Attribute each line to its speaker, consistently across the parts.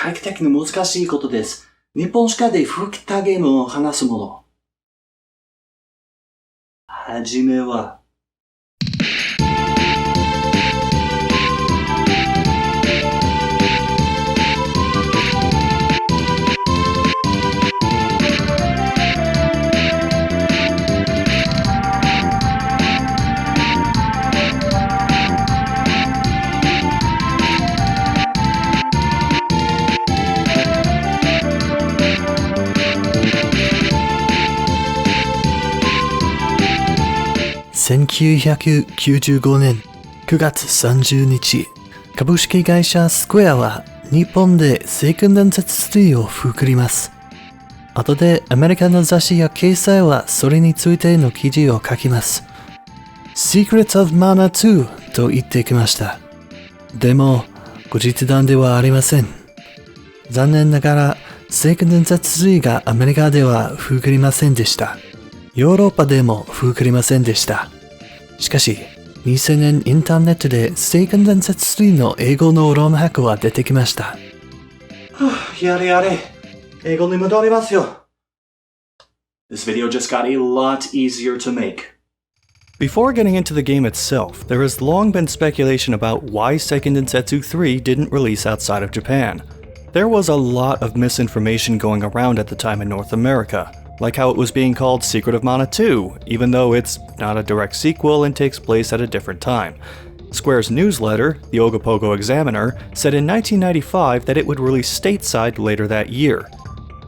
Speaker 1: 回帰的の難しいことです。日本歯科で吹きたゲームを話すもの。はじめは、
Speaker 2: 1995年9月30日、株式会社スクエアは日本で聖剣伝説3を作ります。後でアメリカの雑誌や掲載はそれについての記事を書きます。Secrets of Mana 2と言ってきました。でも、後日談ではありません。残念ながら、聖剣伝説3がアメリカでは作りませんでした。ヨーロッパでも作りませんでした。しかし、2000年インターネットで聖剣伝説3の英語のロームハックは出てきました。
Speaker 1: やれやれ。英語に戻りますよ。This video just got a lot easier to make.
Speaker 3: Before getting into the game itself, there has long been speculation about why Seiken Densetsu 3 didn't release outside of Japan. There was a lot of misinformation going around at the time in North America, like how it was being called Secret of Mana 2, even though it's not a direct sequel and takes place at a different time. Square's newsletter, the Ogopogo Examiner, said in 1995 that it would release stateside later that year.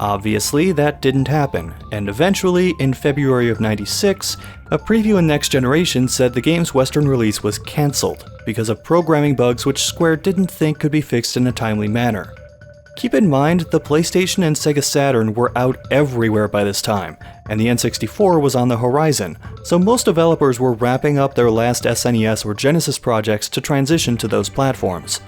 Speaker 3: Obviously, that didn't happen, and eventually, in February of 96, a preview in Next Generation said the game's Western release was cancelled because of programming bugs which Square didn't think could be fixed in a timely manner. Keep in mind, the PlayStation and Sega Saturn were out everywhere by this time, and the N64 was on the horizon, so most developers were wrapping up their last SNES or Genesis projects to transition to those platforms.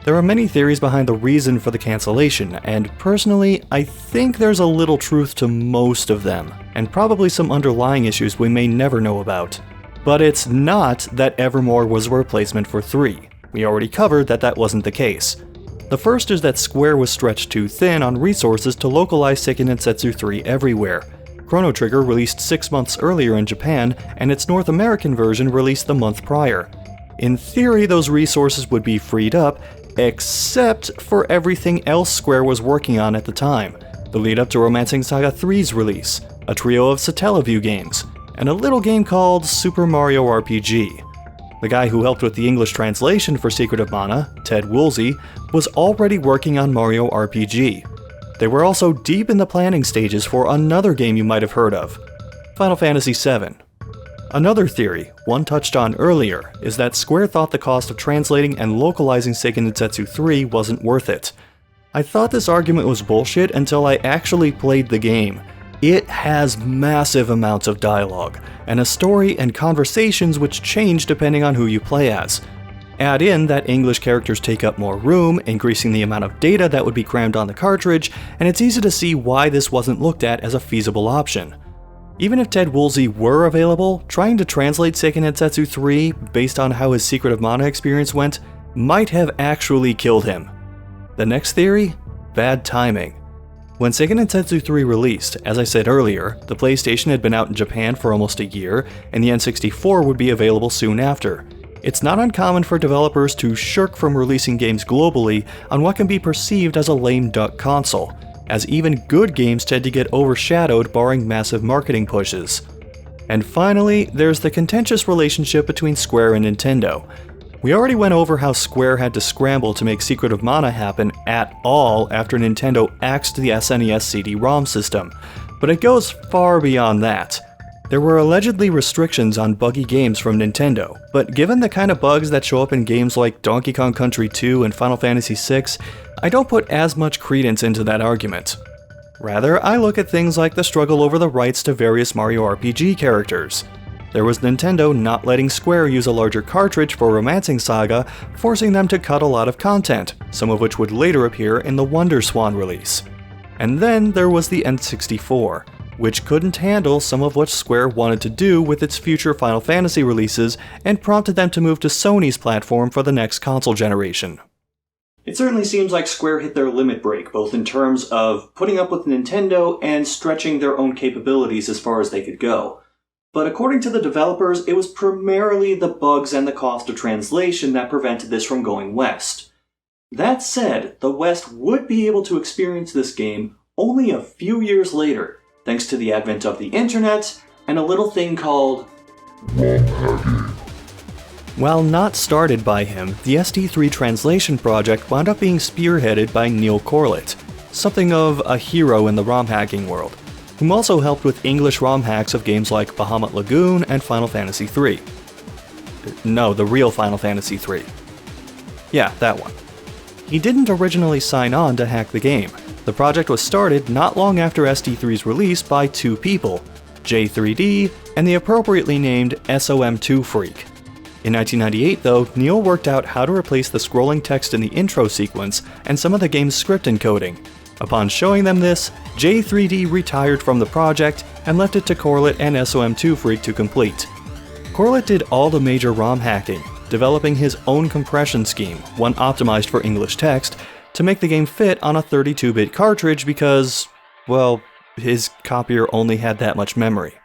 Speaker 3: There are many theories behind the reason for the cancellation, and personally, I think there's a little truth to most of them, and probably some underlying issues we may never know about. But it's not that Evermore was a replacement for 3. We already covered that that wasn't the case. The first is that Square was stretched too thin on resources to localize Seiken Densetsu 3 everywhere. Chrono Trigger released 6 months earlier in Japan, and its North American version released the month prior. In theory, those resources would be freed up, except for everything else Square was working on at the time. The lead up to Romancing Saga 3's release, a trio of Satellaview games, and a little game called Super Mario RPG. The guy who helped with the English translation for Secret of Mana, Ted Woolsey, was already working on Mario RPG. They were also deep in the planning stages for another game you might have heard of, Final Fantasy VII. Another theory, one touched on earlier, is that Square thought the cost of translating and localizing Seiken Densetsu 3 wasn't worth it. I thought this argument was bullshit until I actually played the game. It has massive amounts of dialogue, and a story and conversations which change depending on who you play as. Add in that English characters take up more room, increasing the amount of data that would be crammed on the cartridge, and it's easy to see why this wasn't looked at as a feasible option. Even if Ted Woolsey were available, trying to translate Seiken Densetsu 3 based on how his Secret of Mana experience went might have actually killed him. The next theory? Bad timing. When Seiken Densetsu 3 released, as I said earlier, the PlayStation had been out in Japan for almost a year, and the N64 would be available soon after. It's not uncommon for developers to shirk from releasing games globally on what can be perceived as a lame duck console, as even good games tend to get overshadowed barring massive marketing pushes. And finally, there's the contentious relationship between Square and Nintendo. We already went over how Square had to scramble to make Secret of Mana happen at all after Nintendo axed the SNES CD-ROM system, but it goes far beyond that. There were allegedly restrictions on buggy games from Nintendo, but given the kind of bugs that show up in games like Donkey Kong Country 2 and Final Fantasy VI, I don't put as much credence into that argument. Rather, I look at things like the struggle over the rights to various Mario RPG characters. There was Nintendo not letting Square use a larger cartridge for Romancing Saga, forcing them to cut a lot of content, some of which would later appear in the WonderSwan release. And then there was the N64, which couldn't handle some of what Square wanted to do with its future Final Fantasy releases and prompted them to move to Sony's platform for the next console generation.
Speaker 1: It certainly seems like Square hit their limit break, both in terms of putting up with Nintendo and stretching their own capabilities as far as they could go. But according to the developers, it was primarily the bugs and the cost of translation that prevented this from going west. That said, the West would be able to experience this game only a few years later, thanks to the advent of the internet and a little thing called
Speaker 3: While not started by him, the SD3 translation project wound up being spearheaded by Neil Corlett, something of a hero in the ROM hacking world, whom also helped with English ROM hacks of games like Bahamut Lagoon and Final Fantasy III. No, the real Final Fantasy III. Yeah, that one. He didn't originally sign on to hack the game. The project was started not long after SD3's release by two people, J3D and the appropriately named SOM2 Freak. In 1998, though, Neil worked out how to replace the scrolling text in the intro sequence and some of the game's script encoding. Upon showing them this, J3D retired from the project and left it to Corlett and SOM2 Freak to complete. Corlett did all the major ROM hacking, developing his own compression scheme, one optimized for English text, to make the game fit on a 32-bit cartridge because, well, his copier only had that much memory.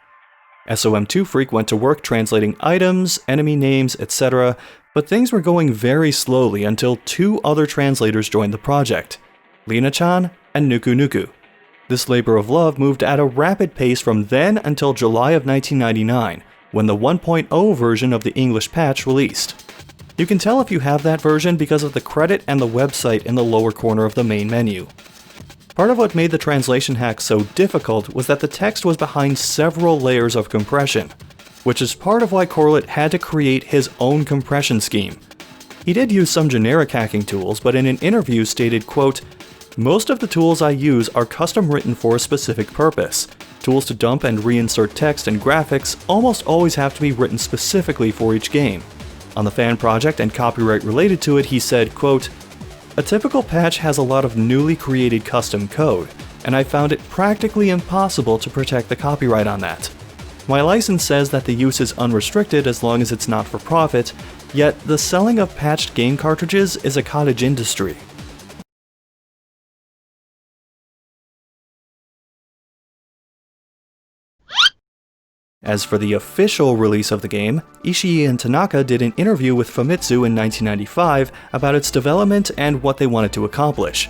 Speaker 3: SOM2 Freak went to work translating items, enemy names, etc., but things were going very slowly until two other translators joined the project, Lina-chan and Nuku Nuku. This labor of love moved at a rapid pace from then until July of 1999, when the 1.0 version of the English patch released. You can tell if you have that version because of the credit and the website in the lower corner of the main menu. Part of what made the translation hack so difficult was that the text was behind several layers of compression, which is part of why Corlett had to create his own compression scheme. He did use some generic hacking tools, but in an interview stated, quote, "Most of the tools I use are custom written for a specific purpose. Tools to dump and reinsert text and graphics almost always have to be written specifically for each game." On the fan project and copyright related to it, he said, quote, "A typical patch has a lot of newly created custom code, and I found it practically impossible to protect the copyright on that. My license says that the use is unrestricted as long as it's not for profit, yet the selling of patched game cartridges is a cottage industry." As for the official release of the game, Ishii and Tanaka did an interview with Famitsu in 1995 about its development and what they wanted to accomplish.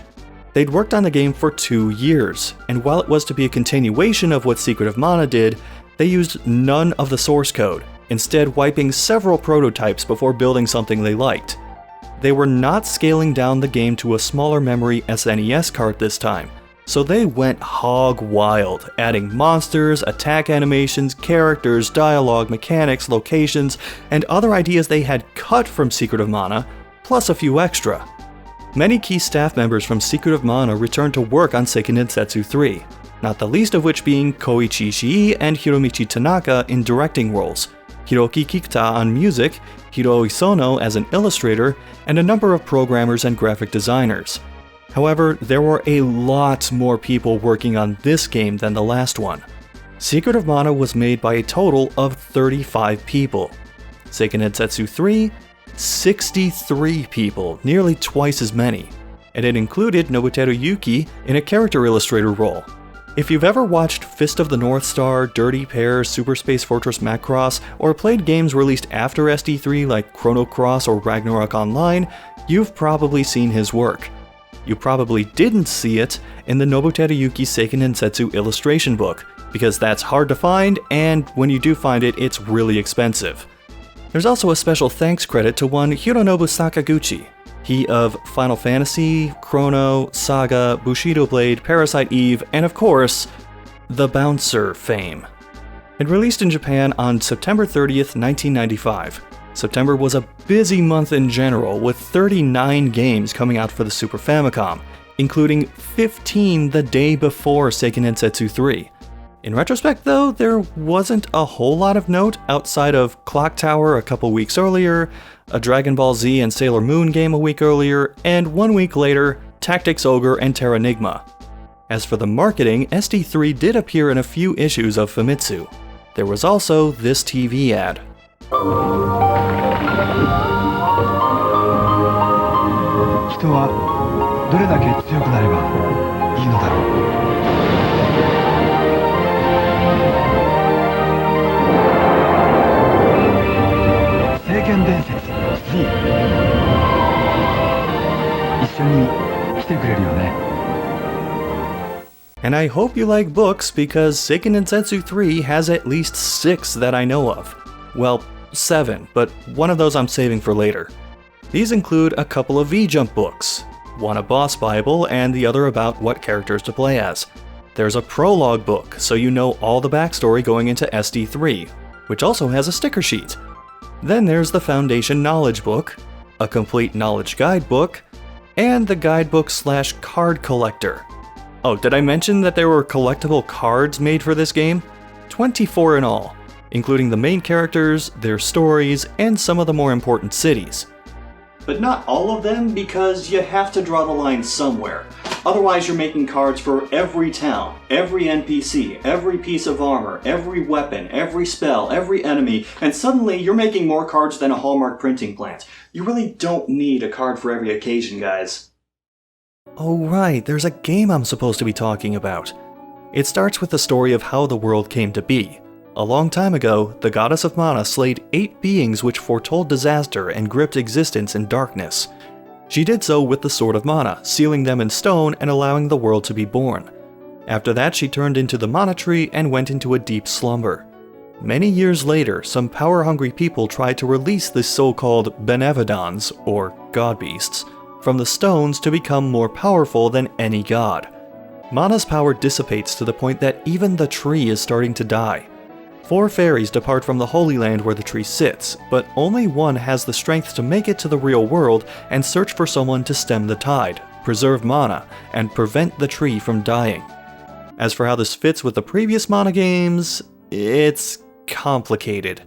Speaker 3: They'd worked on the game for 2 years, and while it was to be a continuation of what Secret of Mana did, they used none of the source code, instead wiping several prototypes before building something they liked. They were not scaling down the game to a smaller memory SNES cart this time, so they went hog wild, adding monsters, attack animations, characters, dialogue, mechanics, locations, and other ideas they had cut from Secret of Mana, plus a few extra. Many key staff members from Secret of Mana returned to work on Seiken Densetsu 3, not the least of which being Koichi Ishii and Hiromichi Tanaka in directing roles, Hiroki Kikuta on music, Hiro Isono as an illustrator, and a number of programmers and graphic designers. However, there were a lot more people working on this game than the last one. Secret of Mana was made by a total of 35 people. Seiken Densetsu 3, 63 people, nearly twice as many. And it included Nobuteru Yuki in a character illustrator role. If you've ever watched Fist of the North Star, Dirty Pair, Super Space Fortress Macross, or played games released after SD3 like Chrono Cross or Ragnarok Online, you've probably seen his work. You probably didn't see it in the Nobuteru Yuki Seiken Densetsu illustration book, because that's hard to find, and when you do find it, it's really expensive. There's also a special thanks credit to one Hironobu Sakaguchi, he of Final Fantasy, Chrono, Saga, Bushido Blade, Parasite Eve, and of course, the Bouncer fame. It released in Japan on September 30th, 1995. September was a busy month in general, with 39 games coming out for the Super Famicom, including 15 the day before Seiken Densetsu 3. In retrospect though, there wasn't a whole lot of note outside of Clock Tower a couple weeks earlier, a Dragon Ball Z and Sailor Moon game a week earlier, and 1 week later, Tactics Ogre and Terranigma. As for the marketing, SD3 did appear in a few issues of Famitsu. There was also this TV ad.
Speaker 4: 人はどれだけ強くなればいいのだろう。聖剣伝説3、一緒に来てくれるよね。
Speaker 3: And I hope you like books because Seiken Densetsu 3 has at least 6 that I know of. Well, 7, but one of those I'm saving for later. These include a couple of V-Jump books, one a boss bible and the other about what characters to play as. There's a prologue book, so you know all the backstory going into SD3, which also has a sticker sheet. Then there's the Foundation Knowledge book, a complete knowledge guide book, and the guidebook/card collector. Oh, did I mention that there were collectible cards made for this game? 24 in all, including the main characters, their stories, and some of the more important cities.
Speaker 1: But not all of them, because you have to draw the line somewhere. Otherwise you're making cards for every town, every NPC, every piece of armor, every weapon, every spell, every enemy, and suddenly you're making more cards than a Hallmark printing plant. You really don't need a card for every occasion, guys.
Speaker 3: Oh right, there's a game I'm supposed to be talking about. It starts with the story of how the world came to be. A long time ago, the goddess of mana slayed 8 beings which foretold disaster and gripped existence in darkness. She did so with the Sword of Mana, sealing them in stone and allowing the world to be born. After that, she turned into the Mana Tree and went into a deep slumber. Many years later, some power-hungry people tried to release the so-called Benevodons, or god beasts, from the stones to become more powerful than any god. Mana's power dissipates to the point that even the tree is starting to die. 4 fairies depart from the Holy Land where the tree sits, but only one has the strength to make it to the real world and search for someone to stem the tide, preserve mana, and prevent the tree from dying. As for how this fits with the previous Mana games, it's complicated.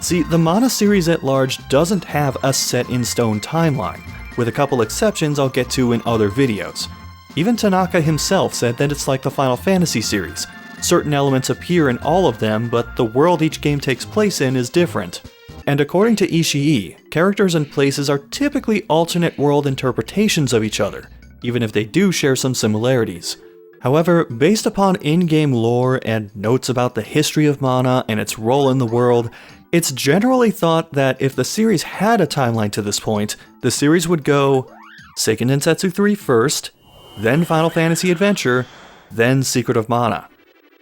Speaker 3: See, the Mana series at large doesn't have a set-in-stone timeline, with a couple exceptions I'll get to in other videos. Even Tanaka himself said that it's like the Final Fantasy series. Certain elements appear in all of them, but the world each game takes place in is different. And according to Ishii, characters and places are typically alternate world interpretations of each other, even if they do share some similarities. However, based upon in-game lore and notes about the history of Mana and its role in the world, it's generally thought that if the series had a timeline to this point, the series would go Seiken Densetsu 3 first, then Final Fantasy Adventure, then Secret of Mana.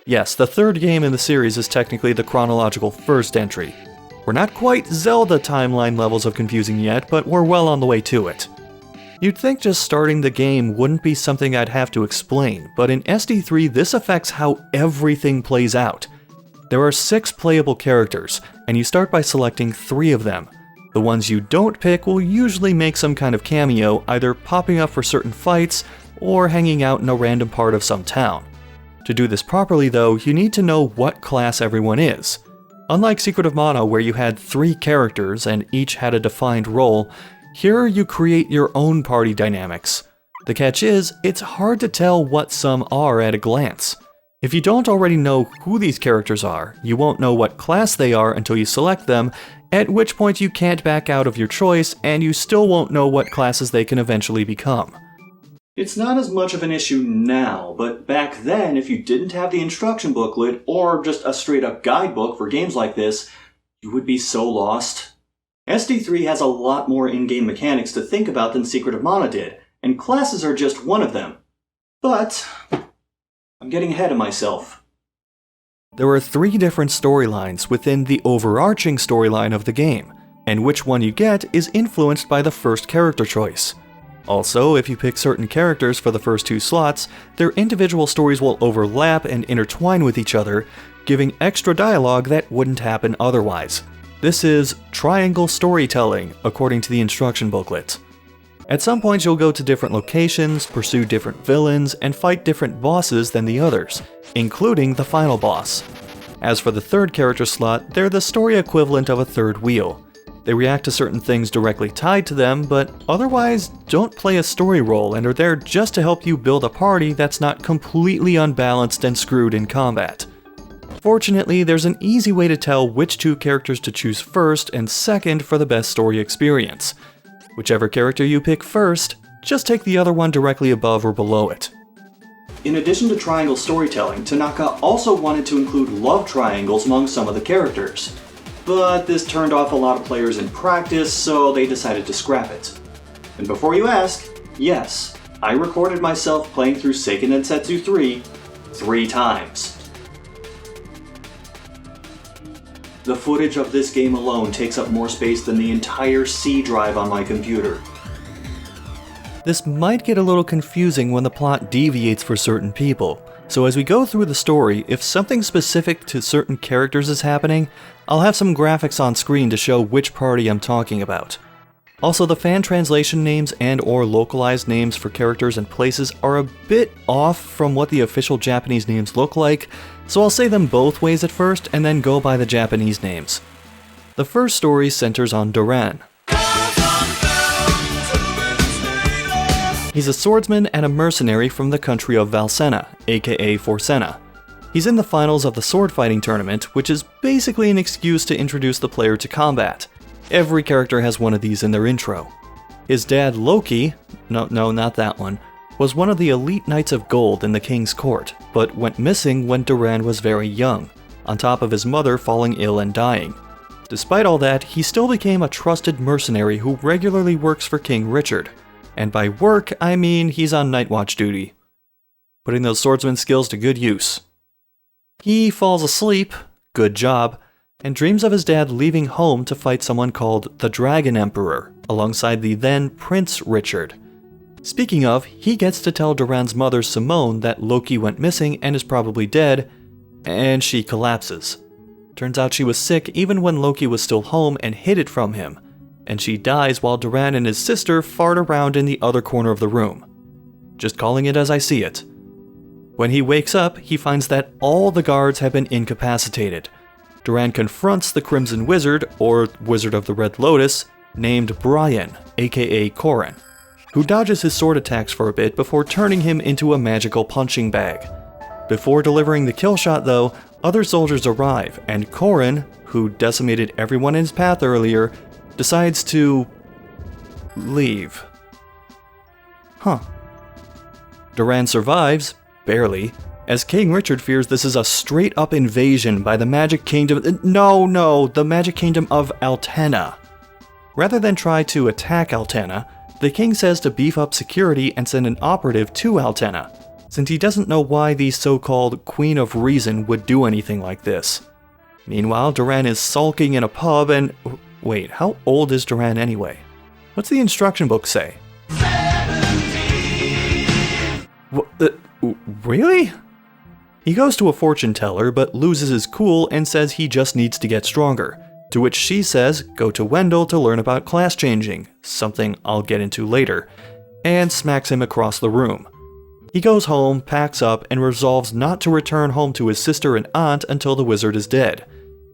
Speaker 3: Yes, the third game in the series is technically the chronological first entry. We're not quite Zelda timeline levels of confusing yet, but we're well on the way to it. You'd think just starting the game wouldn't be something I'd have to explain, but in SD3 this affects how everything plays out. There are 6 playable characters, and you start by selecting 3 of them. The ones you don't pick will usually make some kind of cameo, either popping up for certain fights, or hanging out in a random part of some town. To do this properly though, you need to know what class everyone is. Unlike Secret of Mana where you had 3 characters and each had a defined role, here you create your own party dynamics. The catch is, it's hard to tell what some are at a glance. If you don't already know who these characters are, you won't know what class they are until you select them, at which point you can't back out of your choice and you still won't know what classes they can eventually become.
Speaker 1: It's not as much of an issue now, but back then, if you didn't have the instruction booklet or just a straight-up guidebook for games like this, you would be so lost. SD3 has a lot more in-game mechanics to think about than Secret of Mana did, and classes are just one of them. But I'm getting ahead of myself.
Speaker 3: There are 3 different storylines within the overarching storyline of the game, and which one you get is influenced by the first character choice. Also, if you pick certain characters for the first 2 slots, their individual stories will overlap and intertwine with each other, giving extra dialogue that wouldn't happen otherwise. This is triangle storytelling, according to the instruction booklet. At some points you'll go to different locations, pursue different villains, and fight different bosses than the others, including the final boss. As for the third character slot, they're the story equivalent of a third wheel. They react to certain things directly tied to them, but otherwise don't play a story role and are there just to help you build a party that's not completely unbalanced and screwed in combat. Fortunately, there's an easy way to tell which 2 characters to choose first and second for the best story experience. Whichever character you pick first, just take the other one directly above or below it.
Speaker 1: In addition to triangle storytelling, Tanaka also wanted to include love triangles among some of the characters. But this turned off a lot of players in practice, so they decided to scrap it. And before you ask, yes, I recorded myself playing through Seiken Densetsu 3 times. The footage of this game alone takes up more space than the entire C drive on my computer.
Speaker 3: This might get a little confusing when the plot deviates for certain people, so as we go through the story, if something specific to certain characters is happening, I'll have some graphics on screen to show which party I'm talking about. Also, the fan translation names and/or localized names for characters and places are a bit off from what the official Japanese names look like, so I'll say them both ways at first and then go by the Japanese names. The first story centers on Duran. He's a swordsman and a mercenary from the country of Valsena, aka Forsena. He's in the finals of the sword fighting tournament, which is basically an excuse to introduce the player to combat. Every character has one of these in their intro. His dad Loki, no, not that one, was one of the elite Knights of Gold in the King's Court, but went missing when Duran was very young, on top of his mother falling ill and dying. Despite all that, he still became a trusted mercenary who regularly works for King Richard. And by work, I mean he's on night watch duty, putting those swordsman skills to good use. He falls asleep, good job, and dreams of his dad leaving home to fight someone called the Dragon Emperor, alongside the then Prince Richard. Speaking of, he gets to tell Duran's mother Simone that Loki went missing and is probably dead, and she collapses. Turns out she was sick even when Loki was still home and hid it from him, and she dies while Duran and his sister fart around in the other corner of the room. Just calling it as I see it. When he wakes up, he finds that all the guards have been incapacitated. Duran confronts the Crimson Wizard, or Wizard of the Red Lotus, named Brian, aka Korin, who dodges his sword attacks for a bit before turning him into a magical punching bag. Before delivering the kill shot though, other soldiers arrive, and Korin, who decimated everyone in his path earlier, decides to leave. Duran survives, barely, as King Richard fears this is a straight-up invasion by the Magic Kingdom. The Magic Kingdom of Altena. Rather than try to attack Altena, the king says to beef up security and send an operative to Altena, since he doesn't know why the so-called Queen of Reason would do anything like this. Meanwhile, Duran is sulking in a pub and... Wait, how old is Duran anyway? What's the instruction book say? 17! Really? He goes to a fortune teller but loses his cool and says he just needs to get stronger, to which she says go to Wendell to learn about class changing, something I'll get into later, and smacks him across the room. He goes home, packs up, and resolves not to return home to his sister and aunt until the wizard is dead.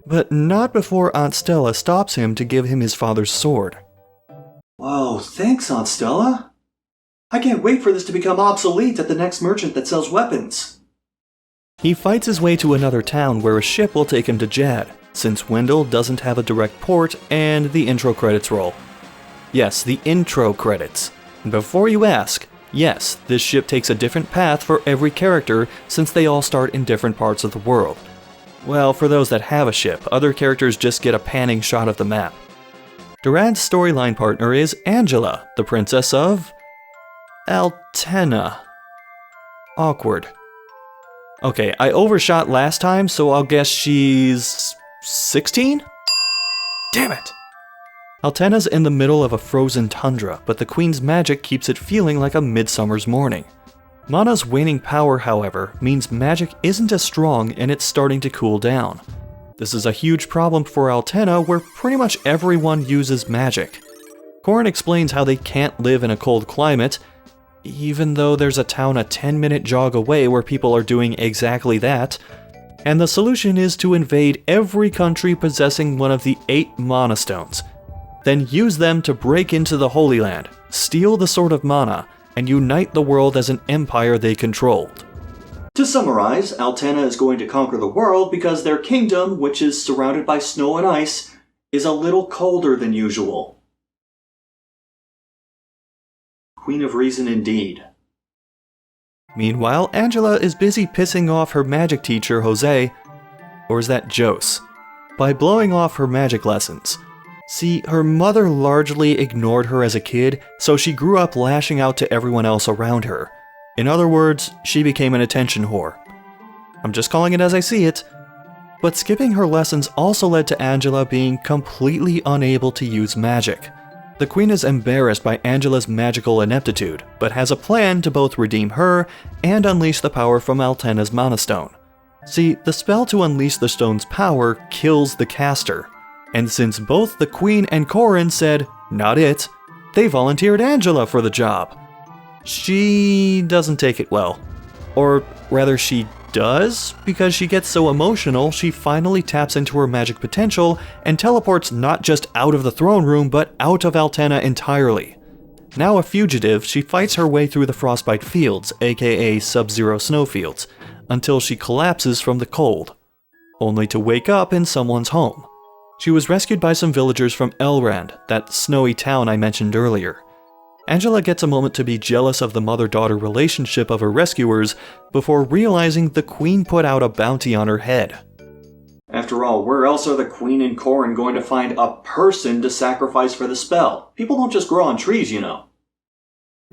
Speaker 3: But not before Aunt Stella stops him to give him his father's sword.
Speaker 1: Whoa, thanks, Aunt Stella. I can't wait for this to become obsolete at the next merchant that sells weapons.
Speaker 3: He fights his way to another town where a ship will take him to Jad, since Wendell doesn't have a direct port, and the intro credits roll. Yes, the intro credits. And before you ask, yes, this ship takes a different path for every character since they all start in different parts of the world. Well, for those that have a ship, other characters just get a panning shot of the map. Duran's storyline partner is Angela, the princess of... Altena. Awkward. Okay, I overshot last time, so I'll guess she's... 16? Damn it! Altena's in the middle of a frozen tundra, but the queen's magic keeps it feeling like a midsummer's morning. Mana's waning power, however, means magic isn't as strong and it's starting to cool down. This is a huge problem for Altena, where pretty much everyone uses magic. Korin explains how they can't live in a cold climate, even though there's a town a 10-minute jog away where people are doing exactly that, and the solution is to invade every country possessing one of the 8 Mana Stones, then use them to break into the Holy Land, steal the Sword of Mana, and unite the world as an empire they controlled.
Speaker 1: To summarize, Altena is going to conquer the world because their kingdom, which is surrounded by snow and ice, is a little colder than usual. Queen of Reason indeed.
Speaker 3: Meanwhile, Angela is busy pissing off her magic teacher, Jose, or is that Jose, by blowing off her magic lessons. See, her mother largely ignored her as a kid, so she grew up lashing out to everyone else around her. In other words, she became an attention whore. I'm just calling it as I see it. But skipping her lessons also led to Angela being completely unable to use magic. The queen is embarrassed by Angela's magical ineptitude, but has a plan to both redeem her and unleash the power from Altena's Mana Stone. See, the spell to unleash the stone's power kills the caster, and since both the queen and Corrin said, "Not it," they volunteered Angela for the job. She doesn't take it well. Or rather, she does, because she gets so emotional she finally taps into her magic potential and teleports not just out of the throne room, but out of Altena entirely. Now a fugitive, she fights her way through the Frostbite Fields, aka Sub-Zero Snowfields, until she collapses from the cold, only to wake up in someone's home. She was rescued by some villagers from Elrond, that snowy town I mentioned earlier. Angela gets a moment to be jealous of the mother-daughter relationship of her rescuers before realizing the queen put out a bounty on her head.
Speaker 1: After all, where else are the queen and Corrin going to find a person to sacrifice for the spell? People don't just grow on trees, you know.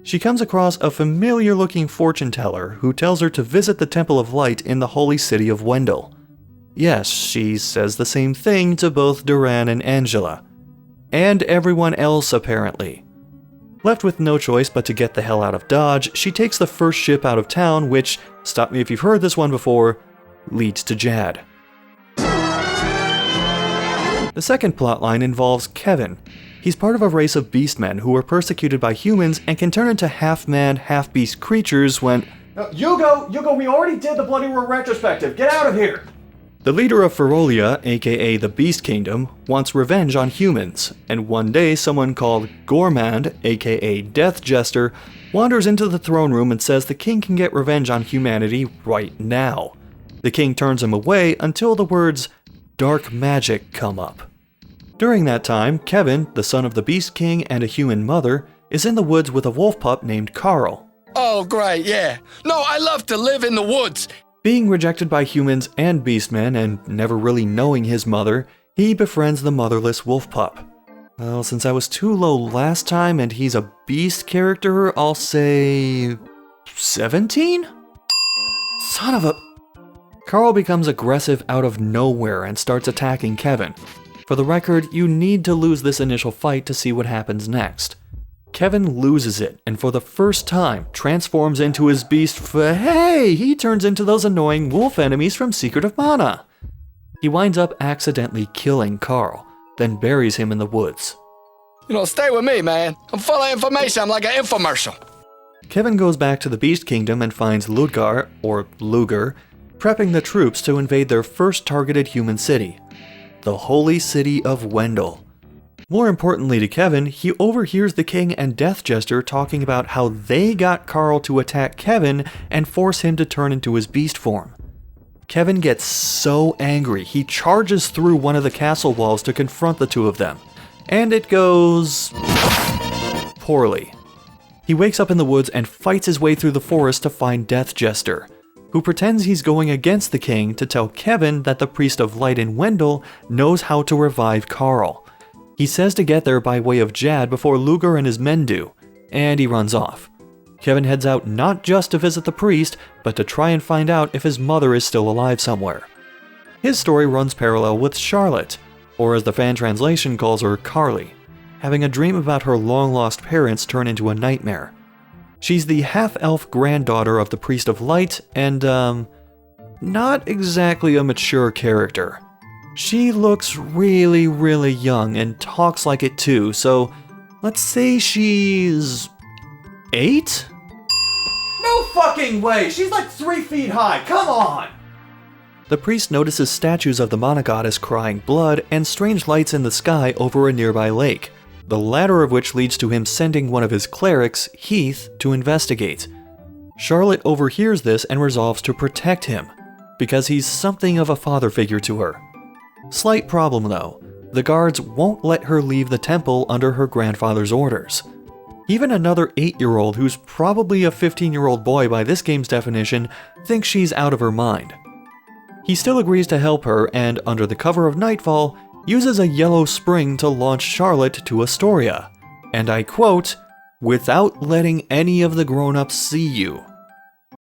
Speaker 3: She comes across a familiar-looking fortune teller who tells her to visit the Temple of Light in the holy city of Wendell. Yes, she says the same thing to both Duran and Angela. And everyone else, apparently. Left with no choice but to get the hell out of Dodge, she takes the first ship out of town, which, stop me if you've heard this one before, leads to Jad. The second plotline involves Kevin. He's part of a race of beastmen who are persecuted by humans and can turn into half-man, half-beast creatures when...
Speaker 5: Hugo, we already did the bloody retrospective. Get out of here!
Speaker 3: The leader of Ferolia, aka the Beast Kingdom, wants revenge on humans, and one day someone called Gormand, aka Death Jester, wanders into the throne room and says the king can get revenge on humanity right now. The king turns him away until the words, "dark magic" come up. During that time, Kevin, the son of the Beast King and a human mother, is in the woods with a wolf pup named Carl.
Speaker 6: Oh, great, yeah. No, I love to live in the woods.
Speaker 3: Being rejected by humans and beastmen and never really knowing his mother, he befriends the motherless wolf pup. Well, since I was too low last time and he's a beast character, I'll say 17? Son of a... Carl becomes aggressive out of nowhere and starts attacking Kevin. For the record, you need to lose this initial fight to see what happens next. Kevin loses it, and for the first time, transforms into his beast hey! He turns into those annoying wolf enemies from Secret of Mana. He winds up accidentally killing Carl, then buries him in the woods.
Speaker 6: You know, stay with me, man. I'm full of information. I'm like an infomercial.
Speaker 3: Kevin goes back to the Beast Kingdom and finds Ludgar, or Luger, prepping the troops to invade their first targeted human city, the holy city of Wendell. More importantly to Kevin, he overhears the king and Death Jester talking about how they got Carl to attack Kevin and force him to turn into his beast form. Kevin gets so angry, he charges through one of the castle walls to confront the two of them. And it goes... poorly. He wakes up in the woods and fights his way through the forest to find Death Jester, who pretends he's going against the king to tell Kevin that the Priest of Light in Wendell knows how to revive Carl. He says to get there by way of Jad before Luger and his men do, and he runs off. Kevin heads out not just to visit the priest, but to try and find out if his mother is still alive somewhere. His story runs parallel with Charlotte, or as the fan translation calls her, Carly, having a dream about her long-lost parents turn into a nightmare. She's the half-elf granddaughter of the Priest of Light, and, not exactly a mature character. She looks really, really young and talks like it too, so let's say she's... 8?
Speaker 5: No fucking way! She's like 3 feet high, come on!
Speaker 3: The priest notices statues of the Mana Goddess crying blood and strange lights in the sky over a nearby lake, the latter of which leads to him sending one of his clerics, Heath, to investigate. Charlotte overhears this and resolves to protect him, because he's something of a father figure to her. Slight problem though, the guards won't let her leave the temple under her grandfather's orders. Even another 8-year-old who's probably a 15-year-old boy by this game's definition thinks she's out of her mind. He still agrees to help her and, under the cover of nightfall, uses a yellow spring to launch Charlotte to Astoria. And I quote, "without letting any of the grown-ups see you."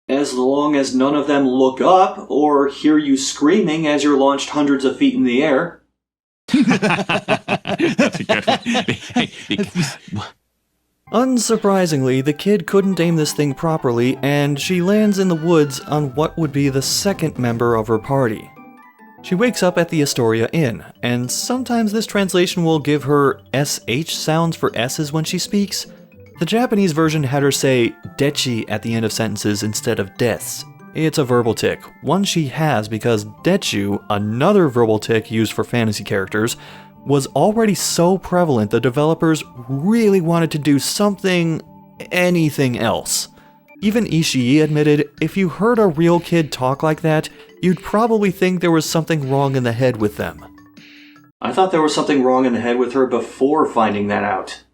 Speaker 1: As long as none of them look up or hear you screaming as you're launched hundreds of feet in the air.
Speaker 7: That's a good one.
Speaker 3: Unsurprisingly, the kid couldn't aim this thing properly, and she lands in the woods on what would be the second member of her party. She wakes up at the Astoria Inn, and sometimes this translation will give her SH sounds for S's when she speaks. The Japanese version had her say dechi at the end of sentences instead of des. It's a verbal tic, one she has because dechu, another verbal tic used for fantasy characters, was already so prevalent the developers really wanted to do anything else. Even Ishii admitted if you heard a real kid talk like that, you'd probably think there was something wrong in the head with them.
Speaker 1: I thought there was something wrong in the head with her before finding that out.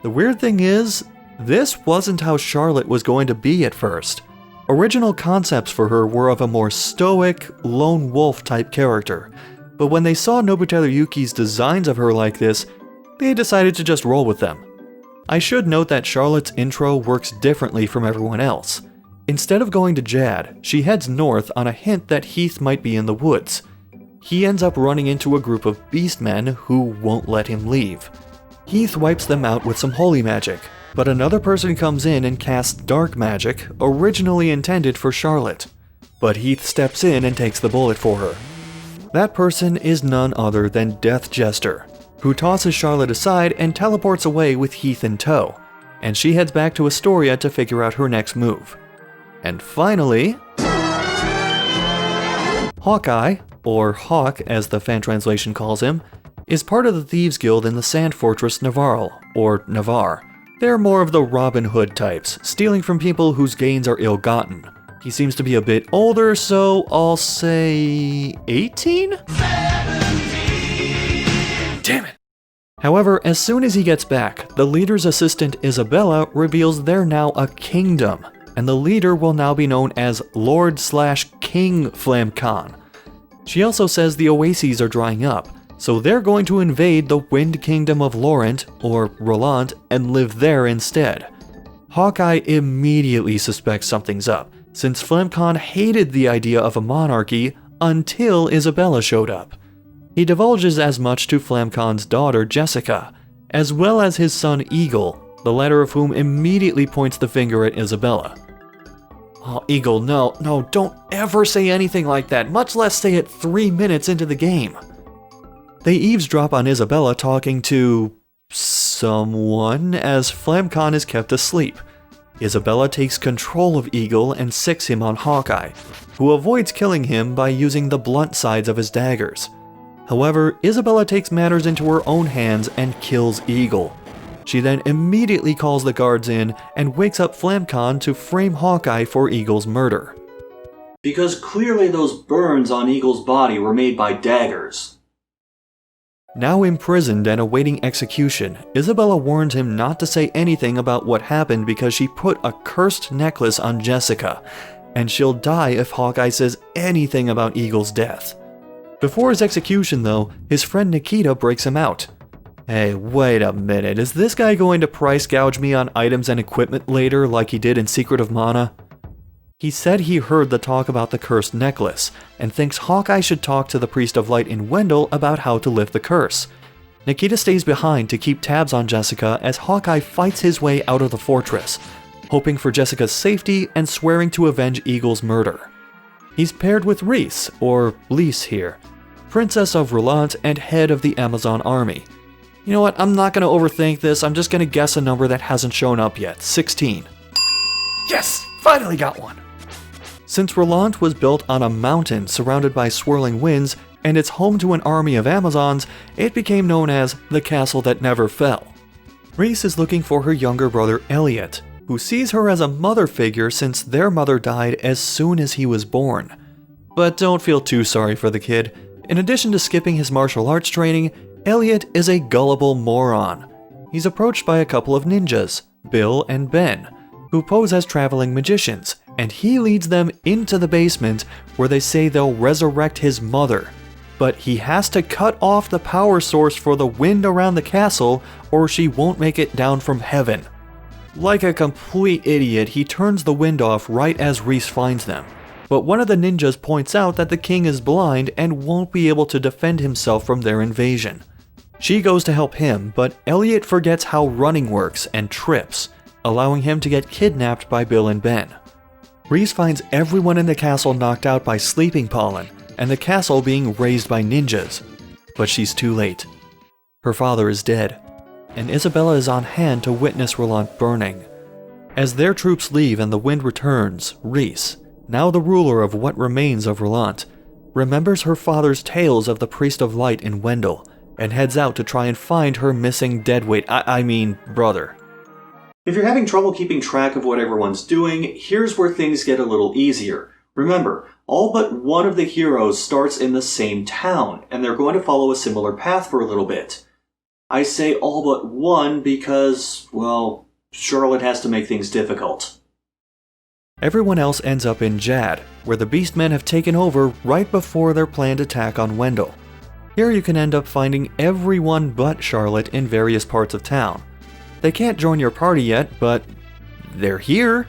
Speaker 3: The weird thing is, this wasn't how Charlotte was going to be at first. Original concepts for her were of a more stoic, lone wolf type character, but when they saw Nobuteru Yuki's designs of her like this, they decided to just roll with them. I should note that Charlotte's intro works differently from everyone else. Instead of going to Jad, she heads north on a hint that Heath might be in the woods. He ends up running into a group of beastmen who won't let him leave. Heath wipes them out with some holy magic, but another person comes in and casts dark magic, originally intended for Charlotte. But Heath steps in and takes the bullet for her. That person is none other than Death Jester, who tosses Charlotte aside and teleports away with Heath in tow, and she heads back to Astoria to figure out her next move. And finally, Hawkeye, or Hawk as the fan translation calls him, is part of the Thieves Guild in the Sand Fortress Navarre, or Navarre. They're more of the Robin Hood types, stealing from people whose gains are ill-gotten. He seems to be a bit older, so I'll say 18? 17! Damn it! However, as soon as he gets back, the leader's assistant Isabella reveals they're now a kingdom, and the leader will now be known as Lord/King Flamcon. She also says the oases are drying up, so they're going to invade the Wind Kingdom of Laurent, or Roland, and live there instead. Hawkeye immediately suspects something's up, since Flamcon hated the idea of a monarchy until Isabella showed up. He divulges as much to Flamcon's daughter Jessica, as well as his son Eagle, the latter of whom immediately points the finger at Isabella. "Oh, Eagle, no, don't ever say anything like that, much less say it 3 minutes into the game." They eavesdrop on Isabella talking to someone as Flamcon is kept asleep. Isabella takes control of Eagle and sicks him on Hawkeye, who avoids killing him by using the blunt sides of his daggers. However, Isabella takes matters into her own hands and kills Eagle. She then immediately calls the guards in and wakes up Flamcon to frame Hawkeye for Eagle's murder.
Speaker 1: Because clearly those burns on Eagle's body were made by daggers.
Speaker 3: Now imprisoned and awaiting execution, Isabella warns him not to say anything about what happened because she put a cursed necklace on Jessica, and she'll die if Hawkeye says anything about Eagle's death. Before his execution though, his friend Nikita breaks him out. "Hey, wait a minute, is this guy going to price gouge me on items and equipment later like he did in Secret of Mana?" He said he heard the talk about the cursed necklace, and thinks Hawkeye should talk to the Priest of Light in Wendell about how to lift the curse. Nikita stays behind to keep tabs on Jessica as Hawkeye fights his way out of the fortress, hoping for Jessica's safety and swearing to avenge Eagle's murder. He's paired with Reese, or Lise here, Princess of Roland and head of the Amazon army. You know what, I'm not going to overthink this, I'm just going to guess a number that hasn't shown up yet, 16. Yes! Finally got one! Since Roland was built on a mountain surrounded by swirling winds, and it's home to an army of Amazons, it became known as the Castle That Never Fell. Reese is looking for her younger brother Elliot, who sees her as a mother figure since their mother died as soon as he was born. But don't feel too sorry for the kid. In addition to skipping his martial arts training, Elliot is a gullible moron. he's approached by a couple of ninjas, Bill and Ben, who pose as traveling magicians, and he leads them into the basement where they say they'll resurrect his mother. But he has to cut off the power source for the wind around the castle or she won't make it down from heaven. Like a complete idiot, he turns the wind off right as Reese finds them. But one of the ninjas points out that the king is blind and won't be able to defend himself from their invasion. She goes to help him, but Elliot forgets how running works and trips, allowing him to get kidnapped by Bill and Ben. Reese finds everyone in the castle knocked out by sleeping pollen, and the castle being razed by ninjas. But she's too late. Her father is dead, and Isabella is on hand to witness Roland burning. As their troops leave and the wind returns, Reese, now the ruler of what remains of Roland, remembers her father's tales of the Priest of Light in Wendell, and heads out to try and find her missing deadweight, brother.
Speaker 1: If you're having trouble keeping track of what everyone's doing, here's where things get a little easier. Remember, all but one of the heroes starts in the same town, and they're going to follow a similar path for a little bit. I say all but one because, well, Charlotte has to make things difficult.
Speaker 3: Everyone else ends up in Jad, where the Beastmen have taken over right before their planned attack on Wendell. Here you can end up finding everyone but Charlotte in various parts of town. They can't join your party yet, but they're here.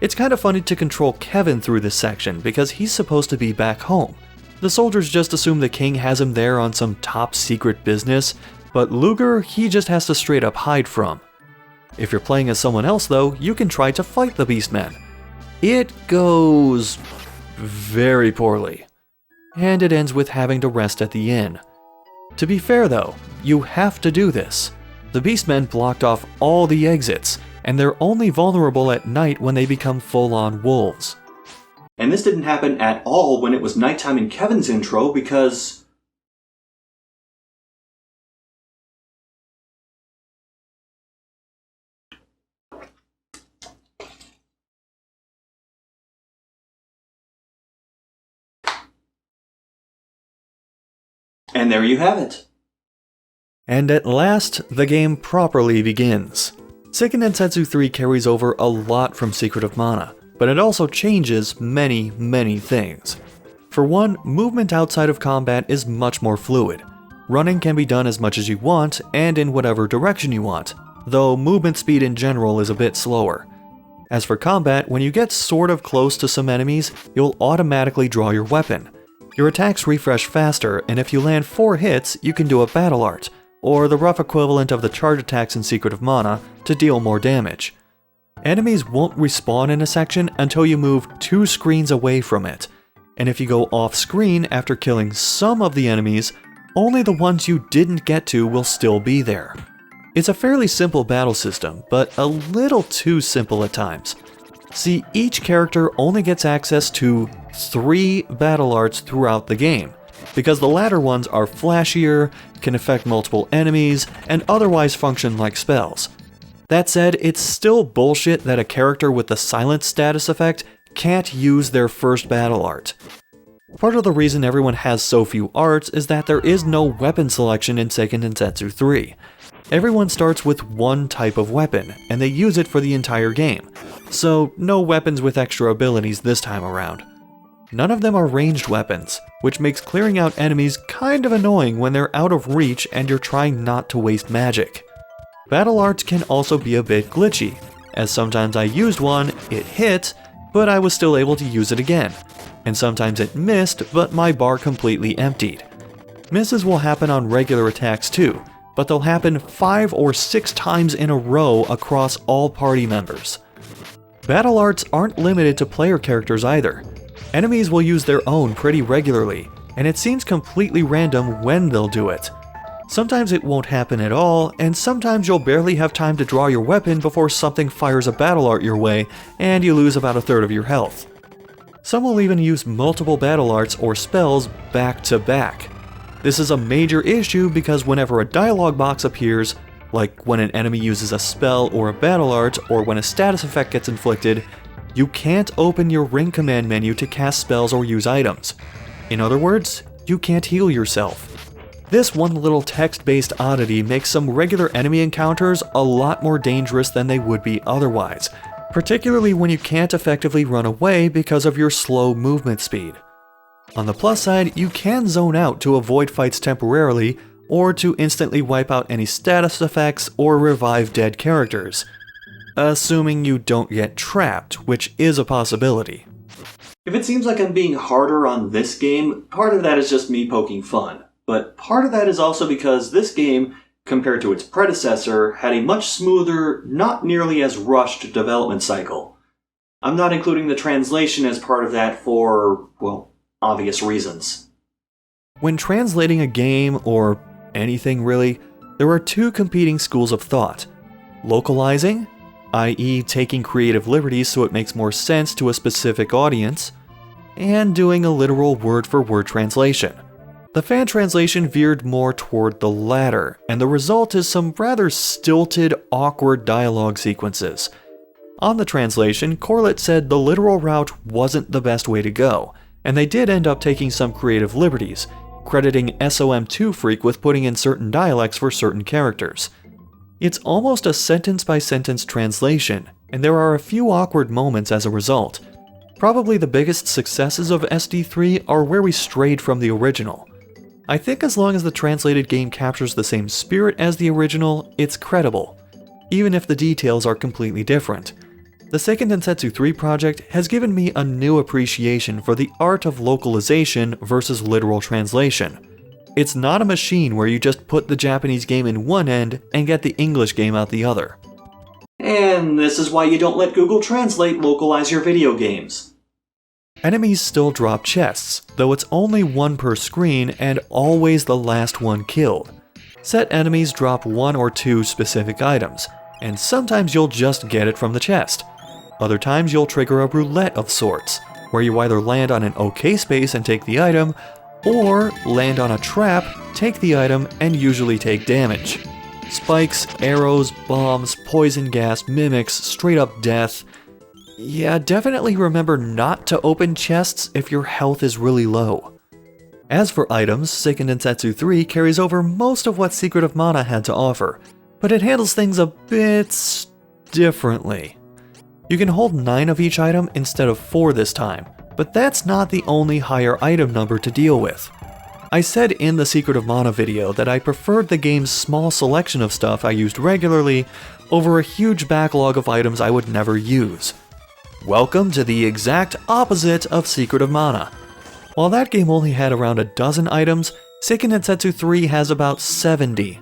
Speaker 3: It's kind of funny to control Kevin through this section because he's supposed to be back home. The soldiers just assume the king has him there on some top secret business, but Luger he just has to straight up hide from. If you're playing as someone else though, you can try to fight the Beastmen. It goes very poorly, and it ends with having to rest at the inn. To be fair though, you have to do this. The Beastmen blocked off all the exits, and they're only vulnerable at night when they become full-on wolves.
Speaker 1: And this didn't happen at all when it was nighttime in Kevin's intro because... And there you have it.
Speaker 3: And at last, the game properly begins. Seiken Densetsu 3 carries over a lot from Secret of Mana, but it also changes many things. For one, movement outside of combat is much more fluid. Running can be done as much as you want, and in whatever direction you want, though movement speed in general is a bit slower. As for combat, when you get sort of close to some enemies, you'll automatically draw your weapon. Your attacks refresh faster, and if you land 4 hits, you can do a battle art, or the rough equivalent of the charge attacks in Secret of Mana, to deal more damage. Enemies won't respawn in a section until you move 2 screens away from it, and if you go off screen after killing some of the enemies, only the ones you didn't get to will still be there. It's a fairly simple battle system, but a little too simple at times. See, each character only gets access to 3 battle arts throughout the game, because the latter ones are flashier, can affect multiple enemies, and otherwise function like spells. That said, it's still bullshit that a character with the silence status effect can't use their first battle art. Part of the reason everyone has so few arts is that there is no weapon selection in Seiken Densetsu 3. Everyone starts with one type of weapon, and they use it for the entire game, so no weapons with extra abilities this time around. None of them are ranged weapons, which makes clearing out enemies kind of annoying when they're out of reach and you're trying not to waste magic. Battle arts can also be a bit glitchy, as sometimes I used one, it hit, but I was still able to use it again, and sometimes it missed, but my bar completely emptied. Misses will happen on regular attacks too, but they'll happen 5 or 6 times in a row across all party members. Battle arts aren't limited to player characters either. Enemies will use their own pretty regularly, and it seems completely random when they'll do it. Sometimes it won't happen at all, and sometimes you'll barely have time to draw your weapon before something fires a battle art your way, and you lose about 1/3 of your health. Some will even use multiple battle arts or spells back to back. This is a major issue because whenever a dialogue box appears, like when an enemy uses a spell or a battle art, or when a status effect gets inflicted, you can't open your ring command menu to cast spells or use items. In other words, you can't heal yourself. This one little text-based oddity makes some regular enemy encounters a lot more dangerous than they would be otherwise, particularly when you can't effectively run away because of your slow movement speed. On the plus side, you can zone out to avoid fights temporarily, or to instantly wipe out any status effects or revive dead characters. Assuming you don't get trapped, which is a possibility.
Speaker 1: If it seems like I'm being harder on this game, part of that is just me poking fun. But part of that is also because this game, compared to its predecessor, had a much smoother, not nearly as rushed development cycle. I'm not including the translation as part of that for, well, obvious reasons.
Speaker 3: When translating a game, or anything really, there are two competing schools of thought. Localizing, i.e. taking creative liberties so it makes more sense to a specific audience, and doing a literal word-for-word translation. The fan translation veered more toward the latter, and the result is some rather stilted, awkward dialogue sequences. On the translation, Corlett said the literal route wasn't the best way to go, and they did end up taking some creative liberties, crediting SOM2 Freak with putting in certain dialects for certain characters. It's almost a sentence-by-sentence translation, and there are a few awkward moments as a result. Probably the biggest successes of SD3 are where we strayed from the original. I think as long as the translated game captures the same spirit as the original, it's credible, even if the details are completely different. The Seiken Densetsu 3 project has given me a new appreciation for the art of localization versus literal translation. It's not a machine where you just put the Japanese game in one end and get the English game out the other.
Speaker 1: And this is why you don't let Google Translate localize your video games.
Speaker 3: Enemies still drop chests, though it's only one per screen and always the last one killed. Set enemies drop one or two specific items, and sometimes you'll just get it from the chest. Other times you'll trigger a roulette of sorts, where you either land on an okay space and take the item, or land on a trap, take the item, and usually take damage. Spikes, arrows, bombs, poison gas, mimics, straight up death. Yeah, definitely remember not to open chests if your health is really low. As for items, Seiken Densetsu 3 carries over most of what Secret of Mana had to offer, but it handles things a bit differently. You can hold 9 of each item instead of 4 this time, but that's not the only higher item number to deal with. I said in the Secret of Mana video that I preferred the game's small selection of stuff I used regularly over a huge backlog of items I would never use. Welcome to the exact opposite of Secret of Mana. While that game only had around a dozen items, Seiken Densetsu 3 has about 70.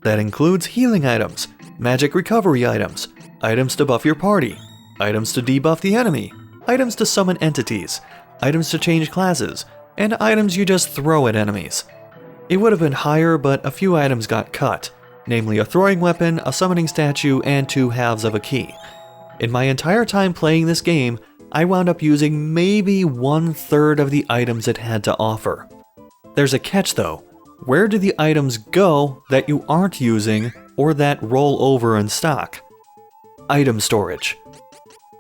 Speaker 3: That includes healing items, magic recovery items, items to buff your party, items to debuff the enemy, items to summon entities, items to change classes, and items you just throw at enemies. It would have been higher, but a few items got cut, namely a throwing weapon, a summoning statue, and 2 halves of a key. In my entire time playing this game, I wound up using maybe 1/3 of the items it had to offer. There's a catch though. Where do the items go that you aren't using or that roll over in stock? Item storage.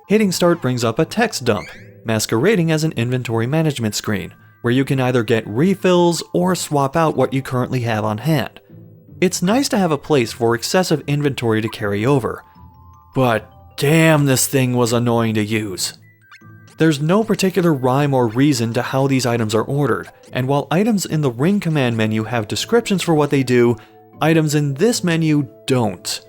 Speaker 3: Hitting start brings up a text dump, masquerading as an inventory management screen, where you can either get refills or swap out what you currently have on hand. It's nice to have a place for excessive inventory to carry over, but damn, this thing was annoying to use. There's no particular rhyme or reason to how these items are ordered, and while items in the ring command menu have descriptions for what they do, items in this menu don't.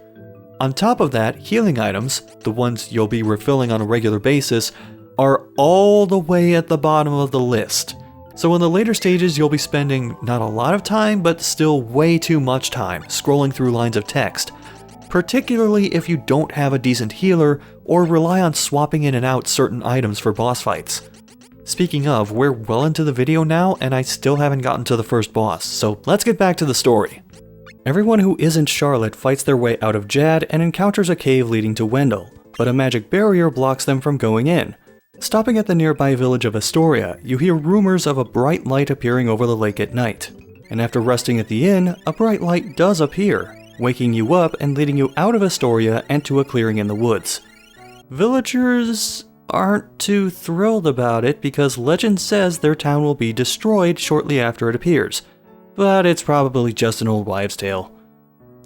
Speaker 3: On top of that, healing items, the ones you'll be refilling on a regular basis, are all the way at the bottom of the list. So in the later stages you'll be spending not a lot of time, but still way too much time scrolling through lines of text, particularly if you don't have a decent healer or rely on swapping in and out certain items for boss fights. Speaking of, we're well into the video now and I still haven't gotten to the first boss, so let's get back to the story. Everyone who isn't Charlotte fights their way out of Jad and encounters a cave leading to Wendell, but a magic barrier blocks them from going in. Stopping at the nearby village of Astoria, you hear rumors of a bright light appearing over the lake at night. And after resting at the inn, a bright light does appear, waking you up and leading you out of Astoria and to a clearing in the woods. Villagers aren't too thrilled about it because legend says their town will be destroyed shortly after it appears. but it's probably just an old wives' tale.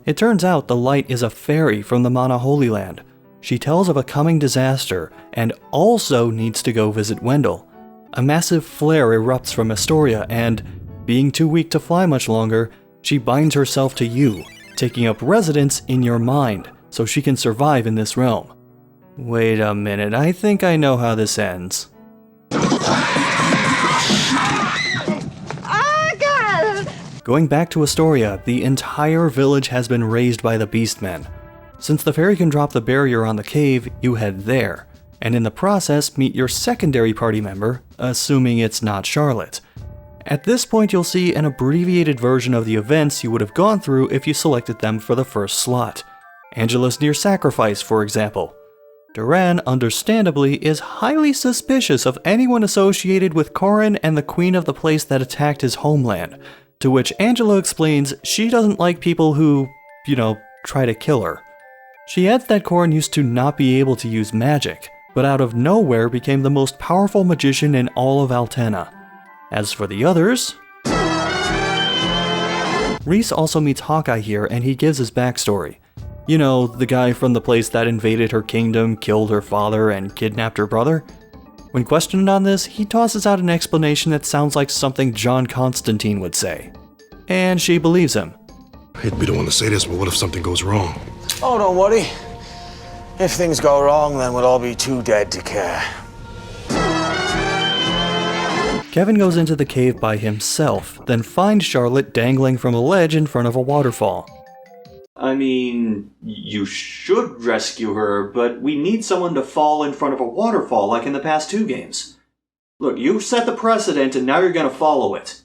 Speaker 3: It turns out the light is a fairy from the Mana Holy Land. She tells of a coming disaster and also needs to go visit Wendell. A massive flare erupts from Astoria and, being too weak to fly much longer, she binds herself to you, taking up residence in your mind so she can survive in this realm. Wait a minute, I think I know how this ends. Going back to Astoria, the entire village has been razed by the Beastmen. Since the fairy can drop the barrier on the cave, you head there, and in the process meet your secondary party member, assuming it's not Charlotte. At this point you'll see an abbreviated version of the events you would have gone through if you selected them for the first slot. Angela's near sacrifice, for example. Duran, understandably, is highly suspicious of anyone associated with Corin and the queen of the place that attacked his homeland, to which Angela explains she doesn't like people who, try to kill her. She adds that Corin used to not be able to use magic, but out of nowhere became the most powerful magician in all of Altena. As for the others... Reese also meets Hawkeye here and he gives his backstory. You know, the guy from the place that invaded her kingdom, killed her father, and kidnapped her brother? When questioned on this, he tosses out an explanation that sounds like something John Constantine would say. And she believes him.
Speaker 8: I hate to be the one to say this, but what if something goes wrong?
Speaker 9: Oh, don't worry. If things go wrong, then we'll all be too dead to care.
Speaker 3: Kevin goes into the cave by himself, then finds Charlotte dangling from a ledge in front of a waterfall.
Speaker 1: I mean, you should rescue her, but we need someone to fall in front of a waterfall like in the past 2 games. Look, you've set the precedent and now you're gonna follow it.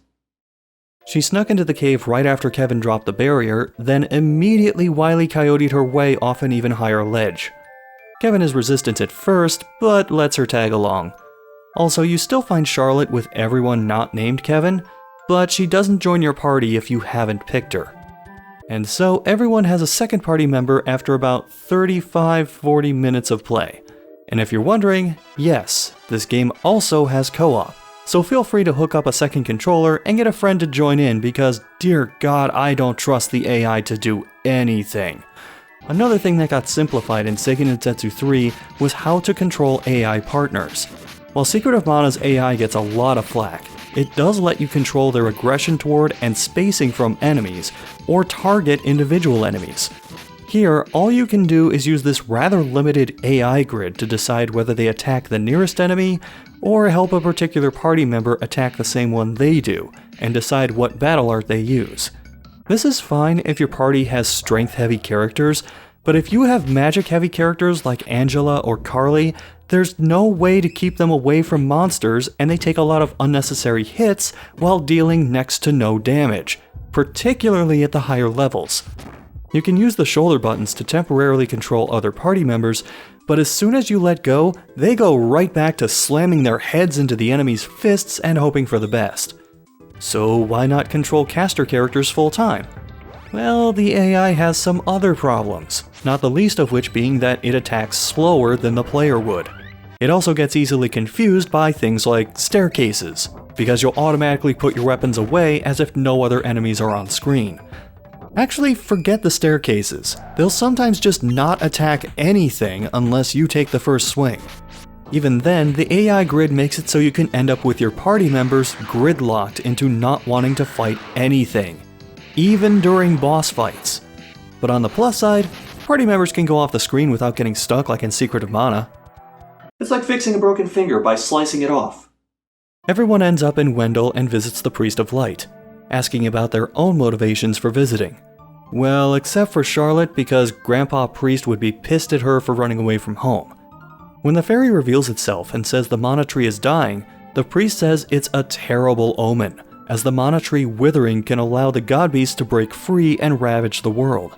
Speaker 3: She snuck into the cave right after Kevin dropped the barrier, then immediately Wile E. Coyote'd her way off an even higher ledge. Kevin is resistant at first, but lets her tag along. Also, you still find Charlotte with everyone not named Kevin, but she doesn't join your party if you haven't picked her. And so everyone has a second party member after about 35-40 minutes of play. And if you're wondering, yes, this game also has co-op, so feel free to hook up a second controller and get a friend to join in because, dear God, I don't trust the AI to do anything. Another thing that got simplified in Seiken Densetsu 3 was how to control AI partners. While Secret of Mana's AI gets a lot of flack, it does let you control their aggression toward and spacing from enemies, or target individual enemies. Here, all you can do is use this rather limited AI grid to decide whether they attack the nearest enemy, or help a particular party member attack the same one they do, and decide what battle art they use. This is fine if your party has strength-heavy characters, but if you have magic-heavy characters like Angela or Carly, there's no way to keep them away from monsters and they take a lot of unnecessary hits while dealing next to no damage, particularly at the higher levels. You can use the shoulder buttons to temporarily control other party members, but as soon as you let go, they go right back to slamming their heads into the enemy's fists and hoping for the best. So why not control caster characters full time? Well, the AI has some other problems, not the least of which being that it attacks slower than the player would. It also gets easily confused by things like staircases, because you'll automatically put your weapons away as if no other enemies are on screen. Actually, forget the staircases. They'll sometimes just not attack anything unless you take the first swing. Even then, the AI grid makes it so you can end up with your party members gridlocked into not wanting to fight anything, even during boss fights. But on the plus side, party members can go off the screen without getting stuck like in Secret of Mana.
Speaker 1: It's like fixing a broken finger by slicing it off.
Speaker 3: Everyone ends up in Wendell and visits the Priest of Light, asking about their own motivations for visiting. Well, except for Charlotte, because Grandpa Priest would be pissed at her for running away from home. When the fairy reveals itself and says the mana tree is dying, the priest says it's a terrible omen, as the mana tree withering can allow the god beast to break free and ravage the world.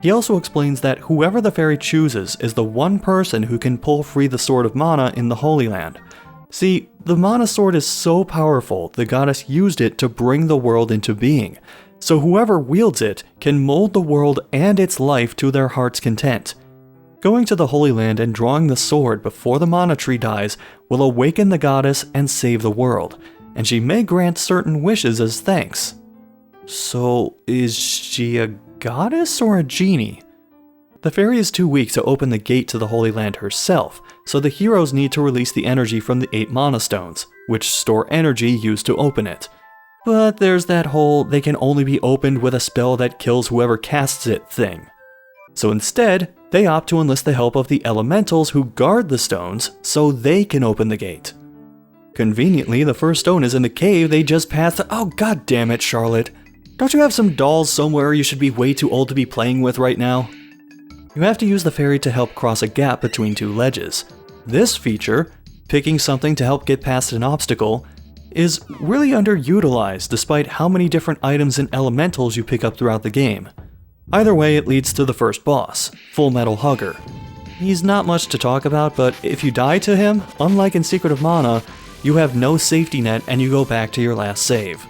Speaker 3: He also explains that whoever the fairy chooses is the one person who can pull free the Sword of Mana in the Holy Land. See, the Mana Sword is so powerful, the goddess used it to bring the world into being, so whoever wields it can mold the world and its life to their heart's content. Going to the Holy Land and drawing the sword before the mana tree dies will awaken the goddess and save the world, and she may grant certain wishes as thanks. So, is she a goddess or a genie? The fairy is too weak to open the gate to the Holy Land herself, so the heroes need to release the energy from the 8 mana stones, which store energy used to open it. But there's that whole they can only be opened with a spell that kills whoever casts it thing. So instead, they opt to enlist the help of the elementals who guard the stones so they can open the gate. Conveniently, the first stone is in the cave they just passed. Oh, god damn it, Charlotte. Don't you have some dolls somewhere you should be way too old to be playing with right now? You have to use the fairy to help cross a gap between 2 ledges. This feature, picking something to help get past an obstacle, is really underutilized despite how many different items and elementals you pick up throughout the game. Either way, it leads to the first boss, Full Metal Hugger. He's not much to talk about, but if you die to him, unlike in Secret of Mana, you have no safety net and you go back to your last save.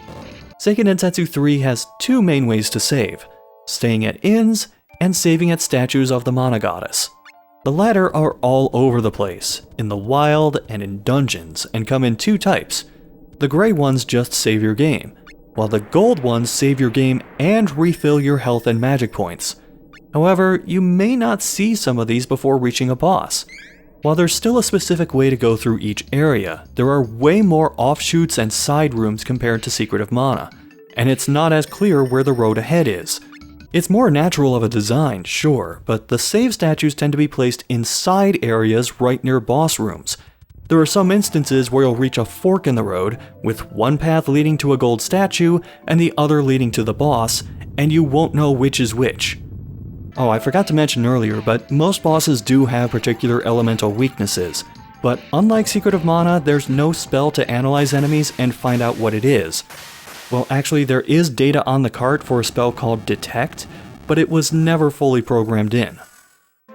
Speaker 3: Seiken Densetsu 3 has 2 main ways to save, staying at inns and saving at statues of the Mana Goddess. The latter are all over the place, in the wild and in dungeons, and come in 2 types. The gray ones just save your game, while the gold ones save your game and refill your health and magic points. However, you may not see some of these before reaching a boss. While there's still a specific way to go through each area, there are way more offshoots and side rooms compared to Secret of Mana, and it's not as clear where the road ahead is. It's more natural of a design, sure, but the save statues tend to be placed inside areas right near boss rooms. There are some instances where you'll reach a fork in the road, with one path leading to a gold statue and the other leading to the boss, and you won't know which is which. Oh, I forgot to mention earlier, but most bosses do have particular elemental weaknesses. But unlike Secret of Mana, there's no spell to analyze enemies and find out what it is. Well, actually, there is data on the cart for a spell called Detect, but it was never fully programmed in.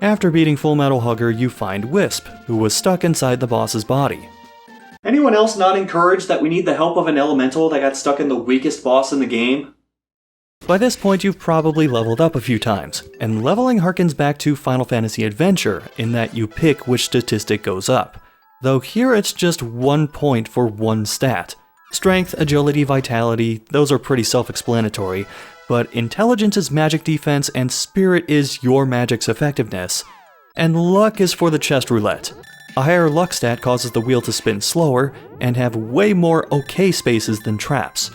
Speaker 3: After beating Full Metal Hugger, you find Wisp, who was stuck inside the boss's body.
Speaker 1: Anyone else not encouraged that we need the help of an elemental that got stuck in the weakest boss in the game?
Speaker 3: By this point, you've probably leveled up a few times, and leveling harkens back to Final Fantasy Adventure in that you pick which statistic goes up. Though here it's just 1 point for one stat. Strength, agility, vitality, those are pretty self-explanatory, but intelligence is magic defense and spirit is your magic's effectiveness. And luck is for the chest roulette. A higher luck stat causes the wheel to spin slower and have way more okay spaces than traps.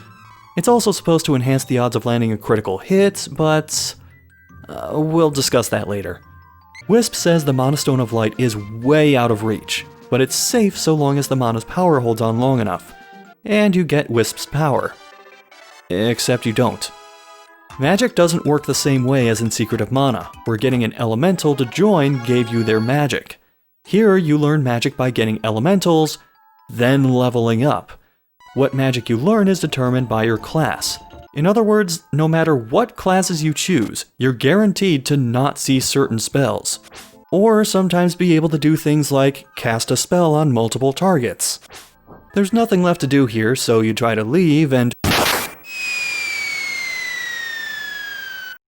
Speaker 3: It's also supposed to enhance the odds of landing a critical hit, but we'll discuss that later. Wisp says the Mana Stone of Light is way out of reach, but it's safe so long as the Mana's power holds on long enough. And you get Wisp's power. Except you don't. Magic doesn't work the same way as in Secret of Mana, where getting an elemental to join gave you their magic. Here you learn magic by getting elementals, then leveling up. What magic you learn is determined by your class. In other words, no matter what classes you choose, you're guaranteed to not see certain spells. Or sometimes be able to do things like cast a spell on multiple targets. There's nothing left to do here, so you try to leave and...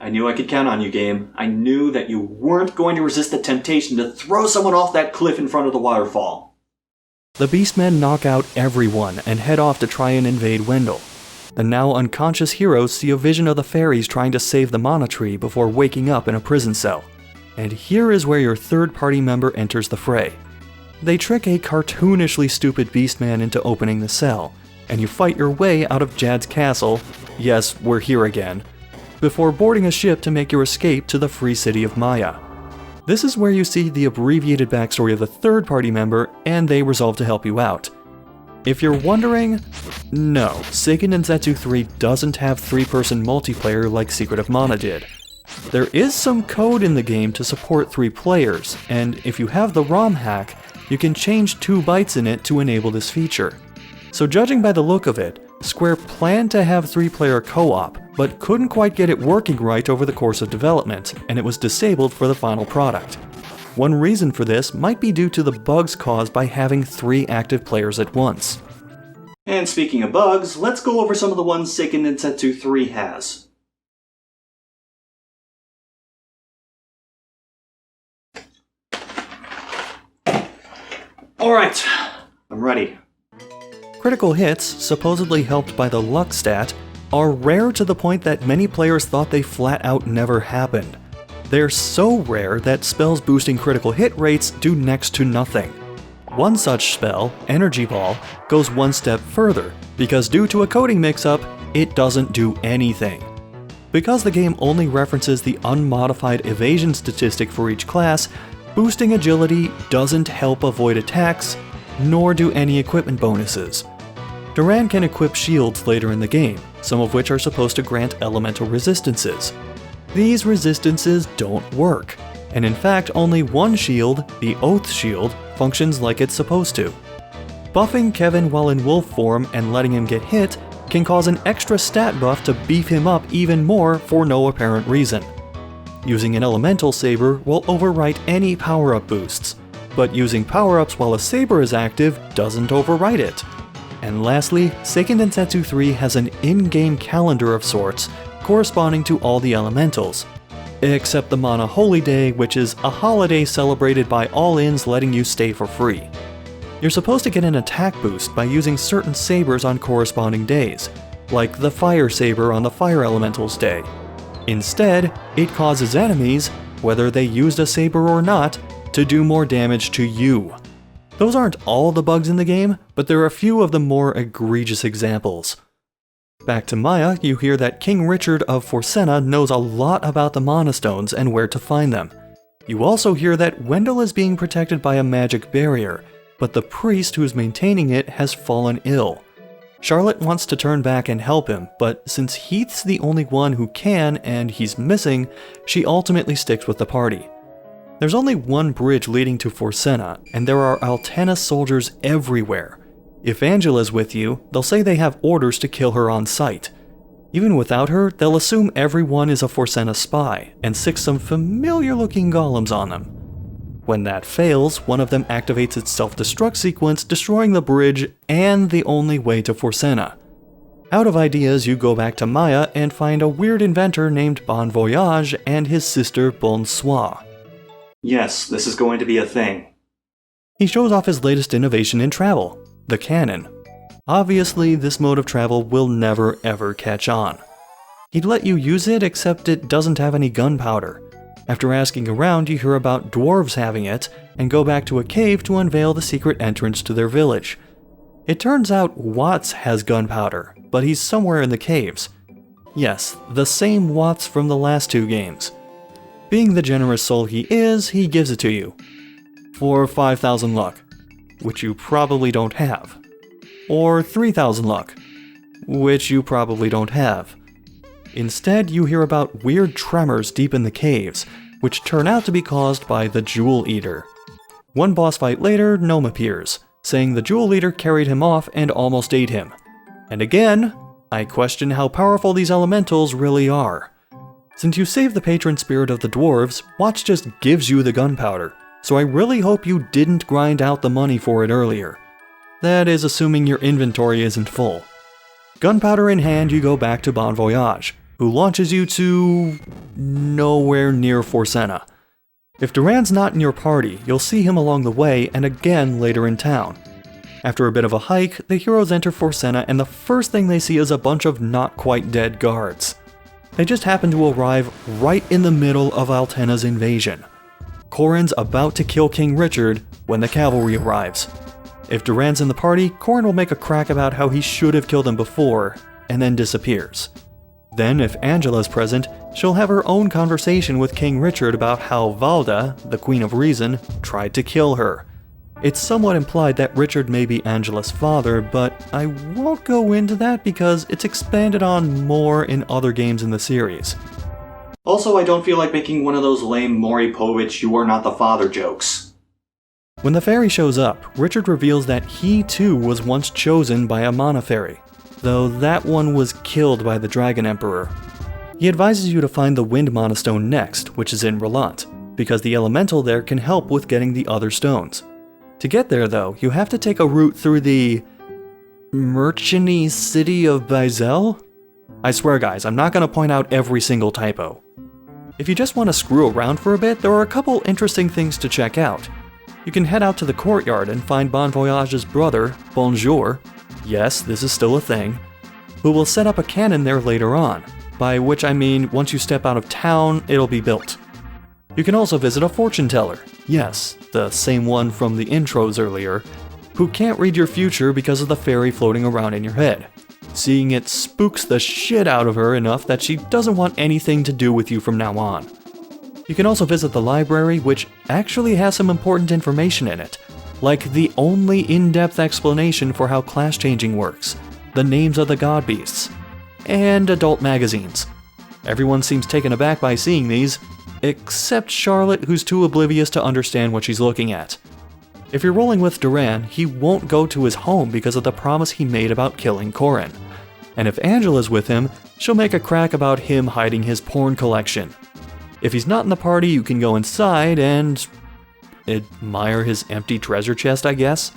Speaker 1: I knew I could count on you, game. I knew that you weren't going to resist the temptation to throw someone off that cliff in front of the waterfall.
Speaker 3: The Beastmen knock out everyone and head off to try and invade Wendell. The now unconscious heroes see a vision of the fairies trying to save the Mana Tree before waking up in a prison cell. And here is where your third-party member enters the fray. They trick a cartoonishly stupid Beastman into opening the cell, and you fight your way out of Jad's castle, yes, we're here again, before boarding a ship to make your escape to the free city of Maya. This is where you see the abbreviated backstory of the third-party member, and they resolve to help you out. If you're wondering, no, Seiken Densetsu 3 doesn't have 3-person multiplayer like Secret of Mana did. There is some code in the game to support 3 players, and if you have the ROM hack, you can change 2 bytes in it to enable this feature. So judging by the look of it, Square planned to have 3-player co-op, but couldn't quite get it working right over the course of development, and it was disabled for the final product. One reason for this might be due to the bugs caused by having 3 active players at once.
Speaker 1: And speaking of bugs, let's go over some of the ones Seiken Densetsu 3 has. Alright, I'm ready.
Speaker 3: Critical hits, supposedly helped by the luck stat, are rare to the point that many players thought they flat out never happened. They're so rare that spells boosting critical hit rates do next to nothing. One such spell, Energy Ball, goes one step further, because due to a coding mix-up, it doesn't do anything. Because the game only references the unmodified evasion statistic for each class, boosting agility doesn't help avoid attacks, nor do any equipment bonuses. Duran can equip shields later in the game, some of which are supposed to grant elemental resistances. These resistances don't work, and in fact only one shield, the Oath Shield, functions like it's supposed to. Buffing Kevin while in wolf form and letting him get hit can cause an extra stat buff to beef him up even more for no apparent reason. Using an elemental saber will overwrite any power-up boosts, but using power-ups while a saber is active doesn't overwrite it. And lastly, Seiken Densetsu 3 has an in-game calendar of sorts corresponding to all the elementals, except the Mana Holy Day, which is a holiday celebrated by all-ins letting you stay for free. You're supposed to get an attack boost by using certain sabers on corresponding days, like the Fire Saber on the Fire Elemental's day. Instead, it causes enemies, whether they used a saber or not, to do more damage to you. Those aren't all the bugs in the game, but there are a few of the more egregious examples. Back to Maya, you hear that King Richard of Forsenna knows a lot about the Mana Stones and where to find them. You also hear that Wendell is being protected by a magic barrier, but the priest who's maintaining it has fallen ill. Charlotte wants to turn back and help him, but since Heath's the only one who can and he's missing, she ultimately sticks with the party. There's only one bridge leading to Forsenna, and there are Altena soldiers everywhere. If Angela's with you, they'll say they have orders to kill her on sight. Even without her, they'll assume everyone is a Forsenna spy, and sick some familiar-looking golems on them. When that fails, one of them activates its self-destruct sequence, destroying the bridge and the only way to Forsenna. Out of ideas, you go back to Maya and find a weird inventor named Bon Voyage and his sister Bonsoir.
Speaker 1: Yes, this is going to be a thing.
Speaker 3: He shows off his latest innovation in travel, the cannon. Obviously, this mode of travel will never ever catch on. He'd let you use it, except it doesn't have any gunpowder. After asking around, you hear about dwarves having it, and go back to a cave to unveil the secret entrance to their village. It turns out Watts has gunpowder, but he's somewhere in the caves. Yes, the same Watts from the last two games. Being the generous soul he is, he gives it to you. For 5,000 luck, which you probably don't have. Or 3,000 luck, which you probably don't have. Instead, you hear about weird tremors deep in the caves, which turn out to be caused by the Jewel Eater. One boss fight later, Gnome appears, saying the Jewel Eater carried him off and almost ate him. And again, I question how powerful these elementals really are. Since you saved the patron spirit of the dwarves, Watts just gives you the gunpowder, so I really hope you didn't grind out the money for it earlier. That is assuming your inventory isn't full. Gunpowder in hand, you go back to Bon Voyage, who launches you to nowhere near Forsenna. If Duran's not in your party, you'll see him along the way and again later in town. After a bit of a hike, the heroes enter Forsenna and the first thing they see is a bunch of not quite dead guards. They just happen to arrive right in the middle of Altena's invasion. Corrin's about to kill King Richard when the cavalry arrives. If Duran's in the party, Corrin will make a crack about how he should have killed him before, and then disappears. Then, if Angela's present, she'll have her own conversation with King Richard about how Valda, the Queen of Reason, tried to kill her. It's somewhat implied that Richard may be Angela's father, but I won't go into that because it's expanded on more in other games in the series.
Speaker 1: Also, I don't feel like making one of those lame Maury Povich you are not the father jokes.
Speaker 3: When the fairy shows up, Richard reveals that he too was once chosen by a Mana fairy, though that one was killed by the Dragon Emperor. He advises you to find the Wind Mana Stone next, which is in Relant, because the elemental there can help with getting the other stones. To get there though, you have to take a route through the merchanty city of Bizel? I swear guys, I'm not going to point out every single typo. If you just want to screw around for a bit, there are a couple interesting things to check out. You can head out to the courtyard and find Bon Voyage's brother, Bonjour. Yes, this is still a thing. who will set up a cannon there later on, by which I mean once you step out of town, it'll be built. You can also visit a fortune teller, yes, the same one from the intros earlier, who can't read your future because of the fairy floating around in your head. Seeing it spooks the shit out of her enough that she doesn't want anything to do with you from now on. You can also visit the library, which actually has some important information in it, like the only in-depth explanation for how class changing works, the names of the god beasts, and adult magazines. Everyone seems taken aback by seeing these, except Charlotte, who's too oblivious to understand what she's looking at. If you're rolling with Duran, he won't go to his home because of the promise he made about killing Corin. And if Angela's with him, she'll make a crack about him hiding his porn collection. If he's not in the party, you can go inside and admire his empty treasure chest, I guess.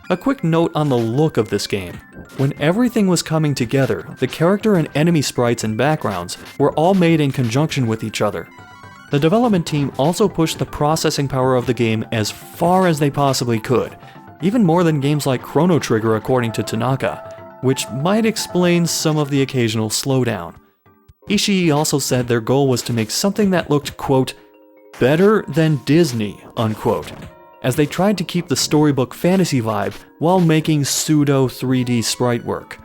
Speaker 3: A quick note on the look of this game. When everything was coming together, the character and enemy sprites and backgrounds were all made in conjunction with each other. The development team also pushed the processing power of the game as far as they possibly could, even more than games like Chrono Trigger according to Tanaka, which might explain some of the occasional slowdown. Ishii also said their goal was to make something that looked, quote, better than Disney, unquote, as they tried to keep the storybook fantasy vibe while making pseudo 3D sprite work.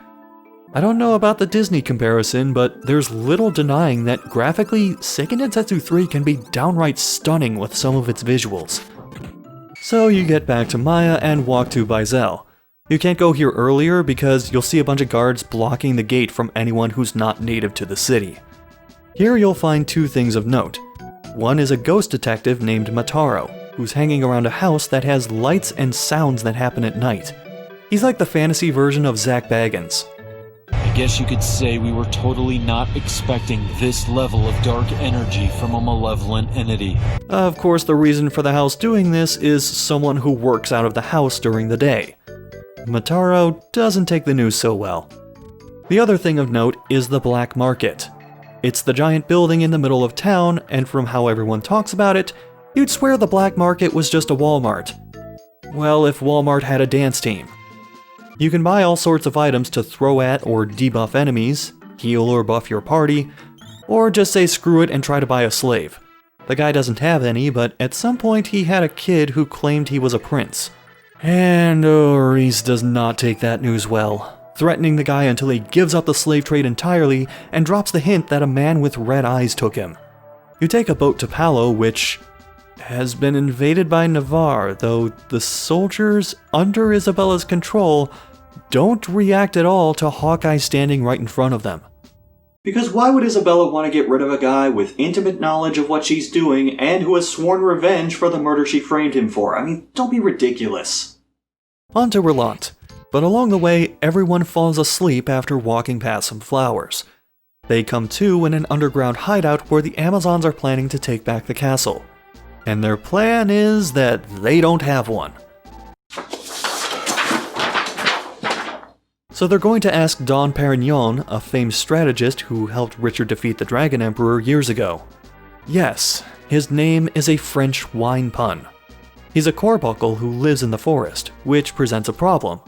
Speaker 3: I don't know about the Disney comparison, but there's little denying that graphically, Seiken Densetsu 3 can be downright stunning with some of its visuals. So you get back to Maya and walk to Baizel. You can't go here earlier because you'll see a bunch of guards blocking the gate from anyone who's not native to the city. Here you'll find two things of note. One is a ghost detective named Mataro, who's hanging around a house that has lights and sounds that happen at night. He's like the fantasy version of Zach Baggins.
Speaker 10: I guess you could say we were totally not expecting this level of dark energy from a malevolent entity.
Speaker 3: Of course, the reason for the house doing this is someone who works out of the house during the day. Mataro doesn't take the news so well. The other thing of note is the black market. It's the giant building in the middle of town, and from how everyone talks about it, you'd swear the black market was just a Walmart. Well, if Walmart had a dance team. You can buy all sorts of items to throw at or debuff enemies, heal or buff your party, or just say screw it and try to buy a slave. The guy doesn't have any, but at some point he had a kid who claimed he was a prince. And Reese does not take that news well, threatening the guy until he gives up the slave trade entirely and drops the hint that a man with red eyes took him. You take a boat to Palo, which has been invaded by Navarre, though the soldiers under Isabella's control don't react at all to Hawkeye standing right in front of them.
Speaker 1: Because why would Isabella want to get rid of a guy with intimate knowledge of what she's doing and who has sworn revenge for the murder she framed him for? I mean, don't be ridiculous.
Speaker 3: On to Relant, but along the way, everyone falls asleep after walking past some flowers. They come to in an underground hideout where the Amazons are planning to take back the castle. And their plan is that they don't have one. So they're going to ask Don Perignon, a famed strategist who helped Richard defeat the Dragon Emperor years ago. Yes, his name is a French wine pun. He's a Corbuckle who lives in the forest, which presents a problem.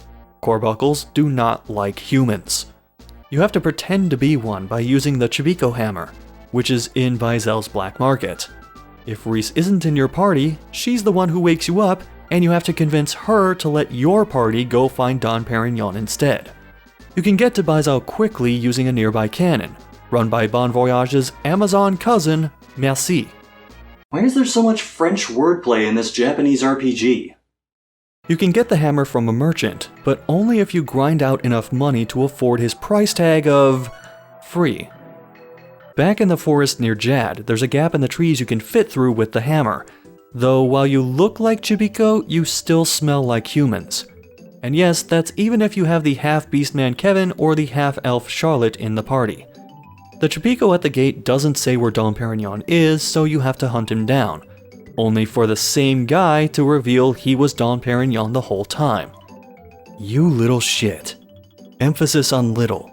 Speaker 3: Corbuckles do not like humans. You have to pretend to be one by using the Chibico hammer, which is in Baizel's black market. If Reese isn't in your party, she's the one who wakes you up, and you have to convince her to let your party go find Don Perignon instead. You can get to Baizel quickly using a nearby cannon, run by Bon Voyage's Amazon cousin, Merci.
Speaker 1: Why is there so much French wordplay in this Japanese RPG?
Speaker 3: You can get the hammer from a merchant, but only if you grind out enough money to afford his price tag of free. Back in the forest near Jad, there's a gap in the trees you can fit through with the hammer, though while you look like Chibico, you still smell like humans. And yes, that's even if you have the half-beastman Kevin or the half-elf Charlotte in the party. The Chibico at the gate doesn't say where Don Perignon is, so you have to hunt him down, only for the same guy to reveal he was Don Perignon the whole time. You little shit. Emphasis on little.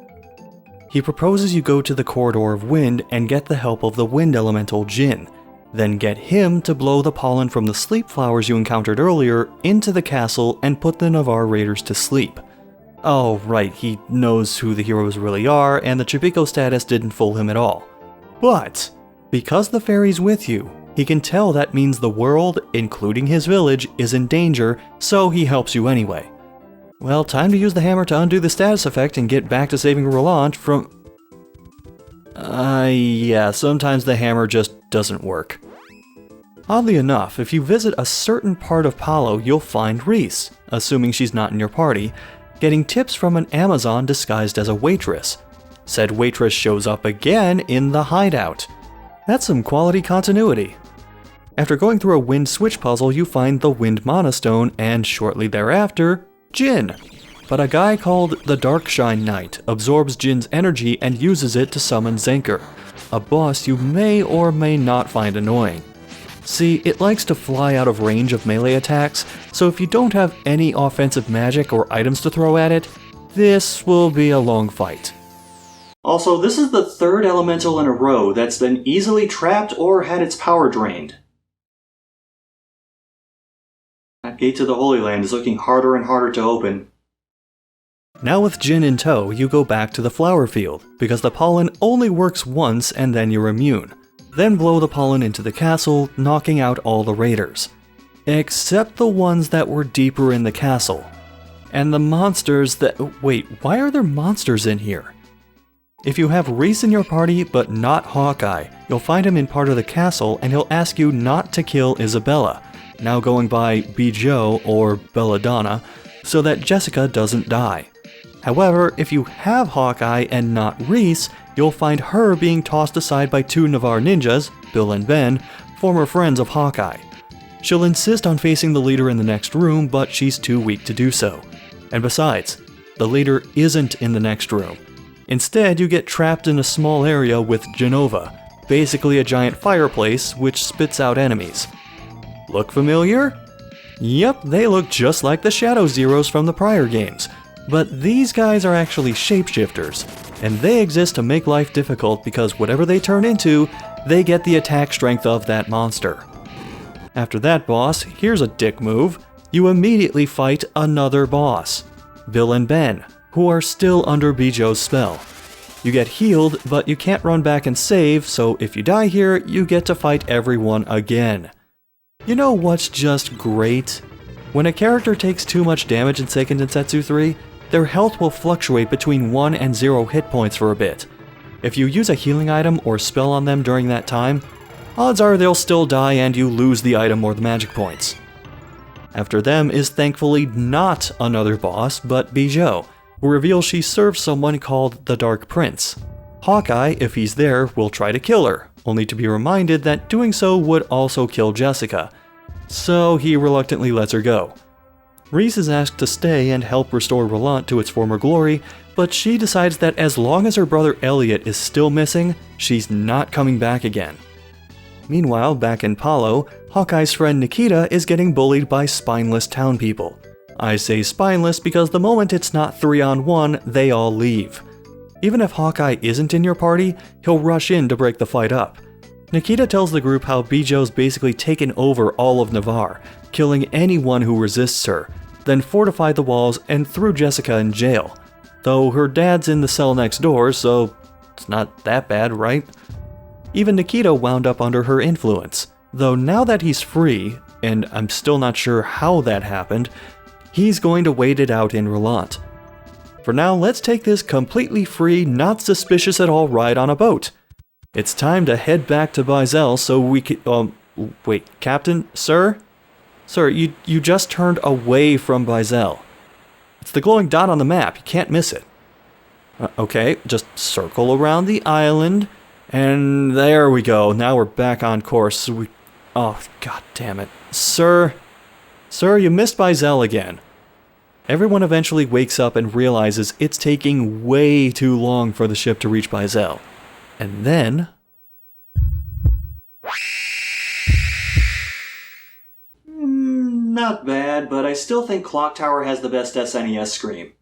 Speaker 3: He proposes you go to the Corridor of Wind and get the help of the wind elemental Jin, then get him to blow the pollen from the sleep flowers you encountered earlier into the castle and put the Navarre raiders to sleep. Oh, right, he knows who the heroes really are, and the Chibico status didn't fool him at all. But, because the fairy's with you, he can tell that means the world, including his village, is in danger, so he helps you anyway. Well, time to use the hammer to undo the status effect and get back to saving Roland from... yeah, sometimes the hammer just doesn't work. Oddly enough, if you visit a certain part of Palo, you'll find Reese, assuming she's not in your party, getting tips from an Amazon disguised as a waitress. Said waitress shows up again in the hideout. That's some quality continuity. After going through a wind switch puzzle, you find the Wind Mana Stone, and shortly thereafter, Jin. But a guy called the Darkshine Knight absorbs Jin's energy and uses it to summon Zenker, a boss you may or may not find annoying. See, it likes to fly out of range of melee attacks, so if you don't have any offensive magic or items to throw at it, this will be a long fight.
Speaker 1: Also, this is the third elemental in a row that's been easily trapped or had its power drained. That gate to the Holy Land is looking harder and harder to open.
Speaker 3: Now with Jin in tow, you go back to the flower field, because the pollen only works once and then you're immune. Then blow the pollen into the castle, knocking out all the raiders. Except the ones that were deeper in the castle. And the monsters that... Wait, why are there monsters in here? If you have Reese in your party but not Hawkeye, you'll find him in part of the castle and he'll ask you not to kill Isabella, now going by Bijou or Belladonna, so that Jessica doesn't die. However, if you have Hawkeye and not Reese, you'll find her being tossed aside by two Navarre ninjas, Bill and Ben, former friends of Hawkeye. She'll insist on facing the leader in the next room, but she's too weak to do so. And besides, the leader isn't in the next room. Instead, you get trapped in a small area with Genova, basically a giant fireplace which spits out enemies. Look familiar? Yep, they look just like the Shadow Zeros from the prior games. But these guys are actually shapeshifters, and they exist to make life difficult because whatever they turn into, they get the attack strength of that monster. After that boss, here's a dick move, you immediately fight another boss, Bill and Ben, who are still under Bijou's spell. You get healed, but you can't run back and save, so if you die here, you get to fight everyone again. You know what's just great? When a character takes too much damage in Seiken Densetsu 3, their health will fluctuate between 1 and 0 hit points for a bit. If you use a healing item or spell on them during that time, odds are they'll still die and you lose the item or the magic points. After them is thankfully not another boss, but Bijou, who reveals she serves someone called the Dark Prince. Hawkeye, if he's there, will try to kill her, only to be reminded that doing so would also kill Jessica, so he reluctantly lets her go. Reese is asked to stay and help restore Roland to its former glory, but she decides that as long as her brother Elliot is still missing, she's not coming back again. Meanwhile, back in Palo, Hawkeye's friend Nikita is getting bullied by spineless town people. I say spineless because the moment it's not 3-on-1, they all leave. Even if Hawkeye isn't in your party, he'll rush in to break the fight up. Nikita tells the group how Bijou's basically taken over all of Navarre, killing anyone who resists her, then fortified the walls and threw Jessica in jail. Though her dad's in the cell next door, so it's not that bad, right? Even Nikita wound up under her influence, though now that he's free, and I'm still not sure how that happened, he's going to wait it out in Roland. For now, let's take this completely free, not suspicious at all ride on a boat. It's time to head back to Bizel so we can... wait, Captain? Sir? Sir, you just turned away from Bizel. It's the glowing dot on the map, you can't miss it. Okay, just circle around the island, and there we go. Now we're back on course. Oh, god damn it. Sir, you missed Bizel again. Everyone eventually wakes up and realizes it's taking way too long for the ship to reach Bizel. And then...
Speaker 1: Not bad, but I still think Clock Tower has the best SNES scream.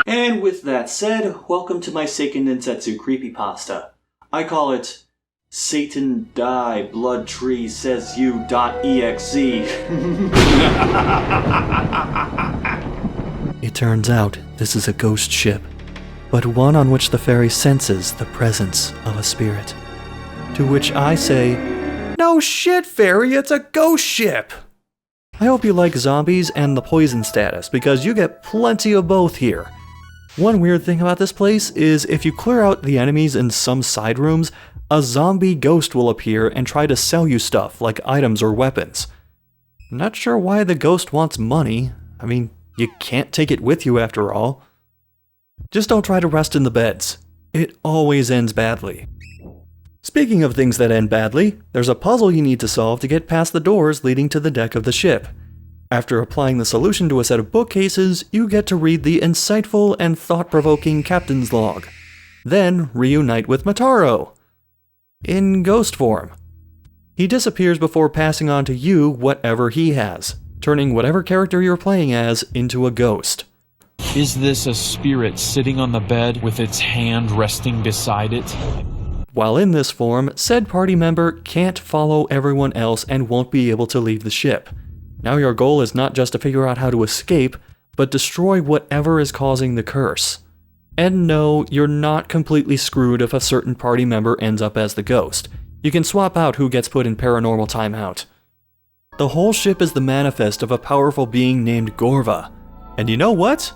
Speaker 1: And with that said, welcome to my Seiken Densetsu creepypasta. I call it Satan Die Blood Tree Says You.exe.
Speaker 2: It turns out this is a ghost ship, but one on which the ferry senses the presence of a spirit. To which I say, no shit, ferry, it's a ghost ship! I hope you like zombies and the poison status, because you get plenty of both here. One weird thing about this place is if you clear out the enemies in some side rooms, a zombie ghost will appear and try to sell you stuff like items or weapons. Not sure why the ghost wants money. I mean, you can't take it with you after all. Just don't try to rest in the beds. It always ends badly. Speaking of things that end badly, there's a puzzle you need to solve to get past the doors leading to the deck of the ship. After applying the solution to a set of bookcases, you get to read the insightful and thought-provoking captain's log. Then reunite with Mataro. In ghost form. He disappears before passing on to you whatever he has, turning whatever character you're playing as into a ghost.
Speaker 10: Is this a spirit sitting on the bed with its hand resting beside it?
Speaker 2: While in this form, said party member can't follow everyone else and won't be able to leave the ship. Now your goal is not just to figure out how to escape, but destroy whatever is causing the curse. And no, you're not completely screwed if a certain party member ends up as the ghost. You can swap out who gets put in paranormal timeout. The whole ship is the manifest of a powerful being named Gorva. And you know what?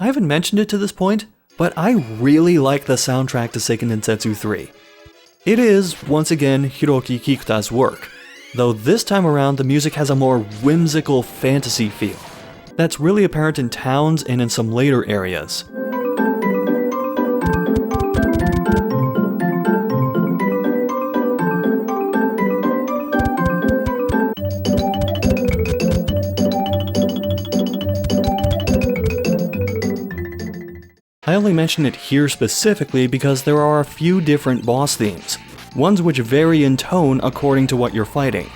Speaker 2: I haven't mentioned it to this point, but I really like the soundtrack to Seiken Densetsu 3. It is, once again, Hiroki Kikuta's work, though this time around the music has a more whimsical fantasy feel. That's really apparent in towns and in some later areas. I only mention it here specifically because there are a few different boss themes, ones which vary in tone according to what you're fighting.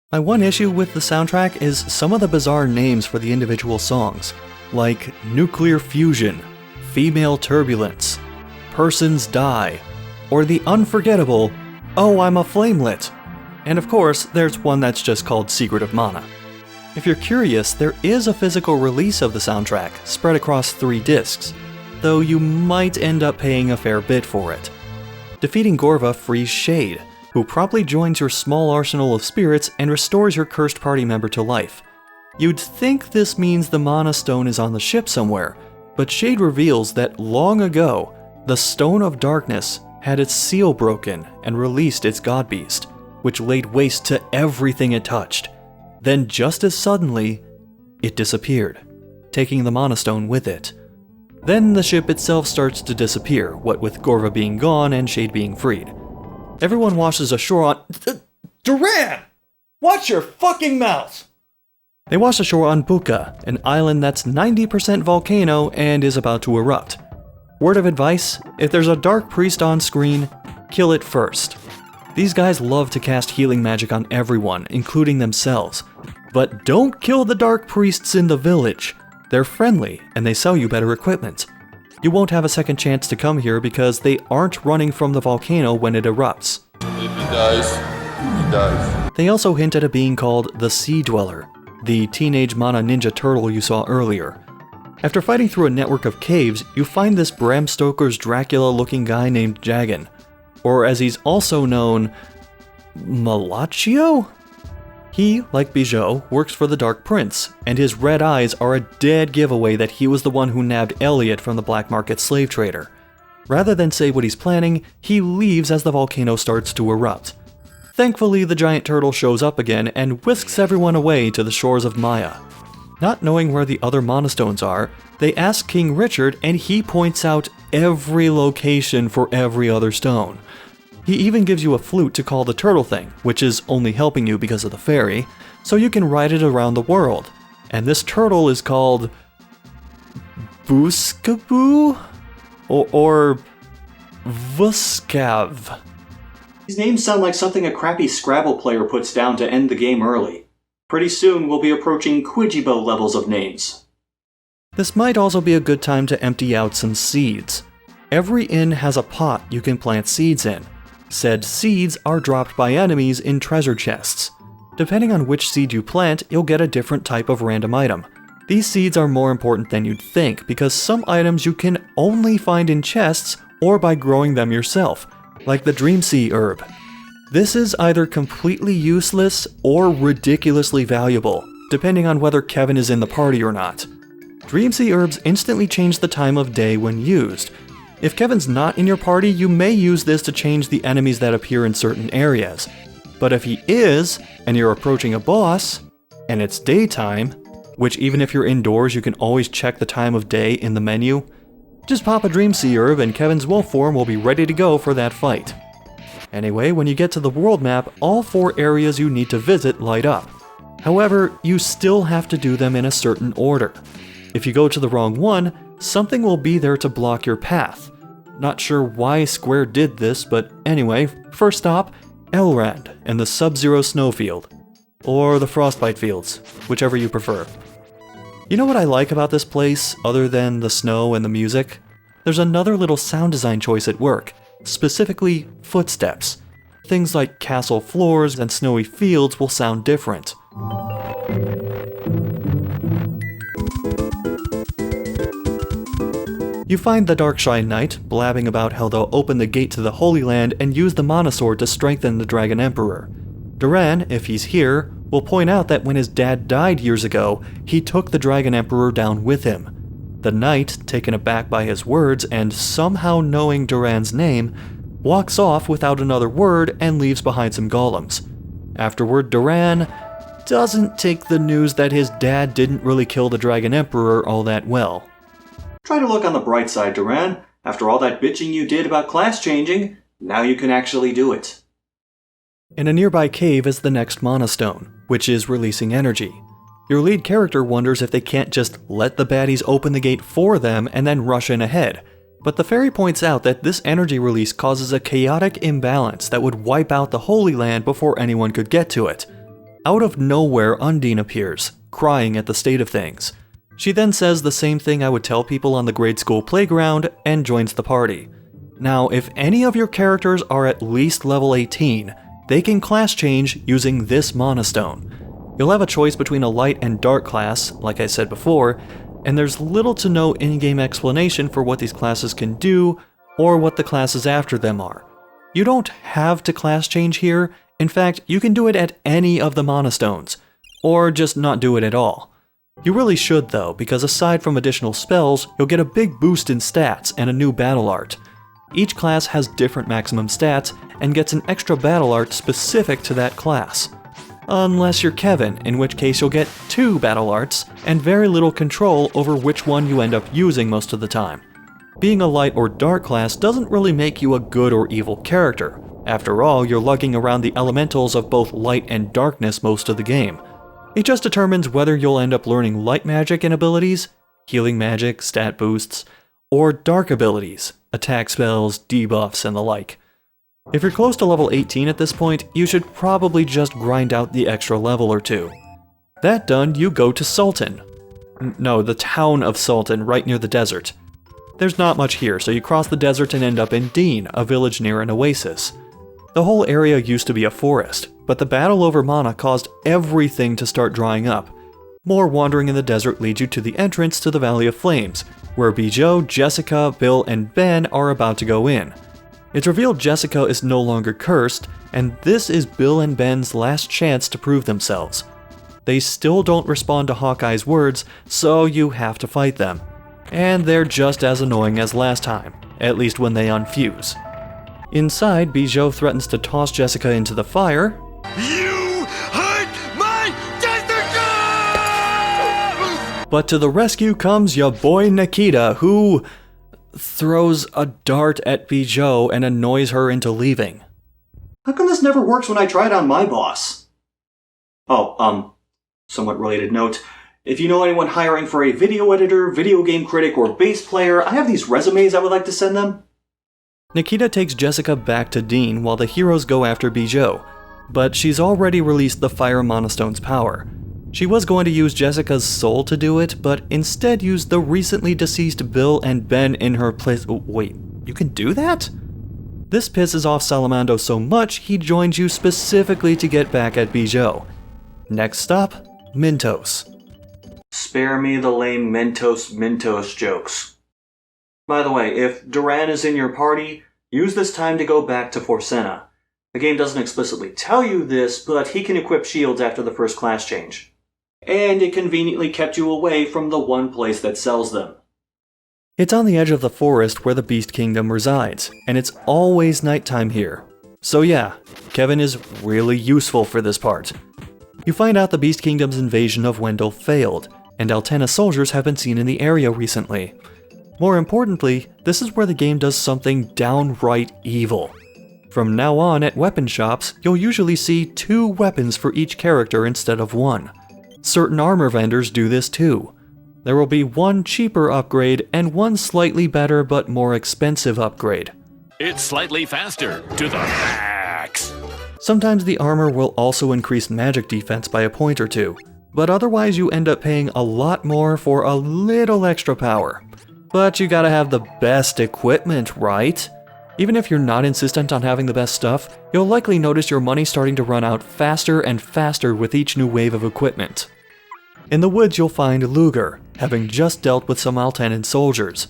Speaker 2: My one issue with the soundtrack is some of the bizarre names for the individual songs, like Nuclear Fusion, Female Turbulence, Persons Die, or the unforgettable Oh I'm a Flamelit. And of course, there's one that's just called Secret of Mana. If you're curious, there is a physical release of the soundtrack, spread across 3 discs, though you might end up paying a fair bit for it. Defeating Gorva frees Shade, who promptly joins your small arsenal of spirits and restores your cursed party member to life. You'd think this means the Mana Stone is on the ship somewhere, but Shade reveals that long ago, the Stone of Darkness had its seal broken and released its god beast, which laid waste to everything it touched. Then just as suddenly, it disappeared, taking the Mana Stone with it. Then the ship itself starts to disappear, what with Gorva being gone and Shade being freed. Everyone washes ashore on...
Speaker 5: Duran! Watch your fucking mouth!
Speaker 2: They wash ashore on Buka, an island that's 90% volcano and is about to erupt. Word of advice, if there's a dark priest on screen, kill it first. These guys love to cast healing magic on everyone, including themselves. But don't kill the dark priests in the village. They're friendly, and they sell you better equipment. You won't have a second chance to come here because they aren't running from the volcano when it erupts.
Speaker 11: If he dies, he dies.
Speaker 2: They also hint at a being called the Sea Dweller, the teenage Mana Ninja Turtle you saw earlier. After fighting through a network of caves, you find this Bram Stoker's Dracula-looking guy named Jagan, or as he's also known, Malaccio? He, like Bijou, works for the Dark Prince, and his red eyes are a dead giveaway that he was the one who nabbed Elliot from the black market slave trader. Rather than say what he's planning, he leaves as the volcano starts to erupt. Thankfully, the giant turtle shows up again and whisks everyone away to the shores of Maya. Not knowing where the other Mana Stones are, they ask King Richard and he points out every location for every other stone. He even gives you a flute to call the turtle thing, which is only helping you because of the fairy, so you can ride it around the world. And this turtle is called... Booskaboo?
Speaker 3: Or Vuskav.
Speaker 1: These names sound like something a crappy Scrabble player puts down to end the game early. Pretty soon we'll be approaching Quijibo levels of names.
Speaker 3: This might also be a good time to empty out some seeds. Every inn has a pot you can plant seeds in. Said seeds are dropped by enemies in treasure chests. Depending on which seed you plant, you'll get a different type of random item. These seeds are more important than you'd think because some items you can only find in chests or by growing them yourself, like the Dream Sea herb. This is either completely useless or ridiculously valuable, depending on whether Kevin is in the party or not. Dream Sea herbs instantly change the time of day when used. If Kevin's not in your party, you may use this to change the enemies that appear in certain areas. But if he is, and you're approaching a boss, and it's daytime, which even if you're indoors you can always check the time of day in the menu, just pop a Dream Sea herb and Kevin's wolf form will be ready to go for that fight. Anyway, when you get to the world map, all 4 areas you need to visit light up. However, you still have to do them in a certain order. If you go to the wrong one, something will be there to block your path. Not sure why Square did this, but anyway, first stop, Elrond and the Sub-Zero Snowfield. Or the Frostbite Fields, whichever you prefer. You know what I like about this place, other than the snow and the music? There's another little sound design choice at work, specifically footsteps. Things like castle floors and snowy fields will sound different. You find the Darkshine Knight blabbing about how they'll open the gate to the Holy Land and use the Mana Sword to strengthen the Dragon Emperor. Duran, if he's here, will point out that when his dad died years ago, he took the Dragon Emperor down with him. The knight, taken aback by his words and somehow knowing Duran's name, walks off without another word and leaves behind some golems. Afterward, Duran doesn't take the news that his dad didn't really kill the Dragon Emperor all that well.
Speaker 1: Try to look on the bright side, Duran. After all that bitching you did about class changing, now you can actually do it.
Speaker 3: In a nearby cave is the next Mana Stone, which is releasing energy. Your lead character wonders if they can't just let the baddies open the gate for them and then rush in ahead, but the fairy points out that this energy release causes a chaotic imbalance that would wipe out the Holy Land before anyone could get to it. Out of nowhere, Undine appears, crying at the state of things. She then says the same thing I would tell people on the grade school playground and joins the party. Now, if any of your characters are at least level 18, they can class change using this Mana Stone. You'll have a choice between a light and dark class, like I said before, and there's little to no in-game explanation for what these classes can do, or what the classes after them are. You don't have to class change here. In fact, you can do it at any of the Mana Stones, or just not do it at all. You really should though, because aside from additional spells, you'll get a big boost in stats and a new battle art. Each class has different maximum stats, and gets an extra battle art specific to that class. Unless you're Kevin, in which case you'll get 2 battle arts, and very little control over which one you end up using most of the time. Being a light or dark class doesn't really make you a good or evil character. After all, you're lugging around the elementals of both light and darkness most of the game. It just determines whether you'll end up learning light magic and abilities, healing magic, stat boosts, or dark abilities, attack spells, debuffs, and the like. If you're close to level 18 at this point, you should probably just grind out the extra level or 2. That done, you go to Sultan. No, the town of Sultan, right near the desert. There's not much here, so you cross the desert and end up in Dean, a village near an oasis. The whole area used to be a forest, but the battle over mana caused everything to start drying up. More wandering in the desert leads you to the entrance to the Valley of Flames, where Bijou, Jessica, Bill, and Ben are about to go in. It's revealed Jessica is no longer cursed, and this is Bill and Ben's last chance to prove themselves. They still don't respond to Hawkeye's words, so you have to fight them. And they're just as annoying as last time, at least when they unfuse. Inside, Bijou threatens to toss Jessica into the fire.
Speaker 6: You hurt my testicle!
Speaker 3: But to the rescue comes your boy Nikita, who throws a dart at Bijou and annoys her into leaving.
Speaker 1: How come this never works when I try it on my boss? Oh, somewhat related note. If you know anyone hiring for a video editor, video game critic, or bass player, I have these resumes I would like to send them.
Speaker 3: Nikita takes Jessica back to Dean while the heroes go after Bijou, but she's already released the Fire Monostone's power. She was going to use Jessica's soul to do it, but instead used the recently deceased Bill and Ben in her place. Oh, wait, you can do that? This pisses off Salamando so much, he joins you specifically to get back at Bijou. Next stop, Mentos.
Speaker 1: Spare me the lame Mentos jokes. By the way, if Duran is in your party, use this time to go back to Forcena. The game doesn't explicitly tell you this, but he can equip shields after the first class change. And it conveniently kept you away from the one place that sells them.
Speaker 3: It's on the edge of the forest where the Beast Kingdom resides, and it's always nighttime here. So yeah, Kevin is really useful for this part. You find out the Beast Kingdom's invasion of Wendell failed, and Altena soldiers have been seen in the area recently. More importantly, this is where the game does something downright evil. From now on, at weapon shops, you'll usually see 2 weapons for each character instead of 1. Certain armor vendors do this too. There will be 1 cheaper upgrade and 1 slightly better but more expensive upgrade.
Speaker 7: It's slightly faster, to the max.
Speaker 3: Sometimes the armor will also increase magic defense by a point or 2, but otherwise you end up paying a lot more for a little extra power. But you gotta have the best equipment, right? Even if you're not insistent on having the best stuff, you'll likely notice your money starting to run out faster and faster with each new wave of equipment. In the woods you'll find Luger, having just dealt with some Altenan soldiers.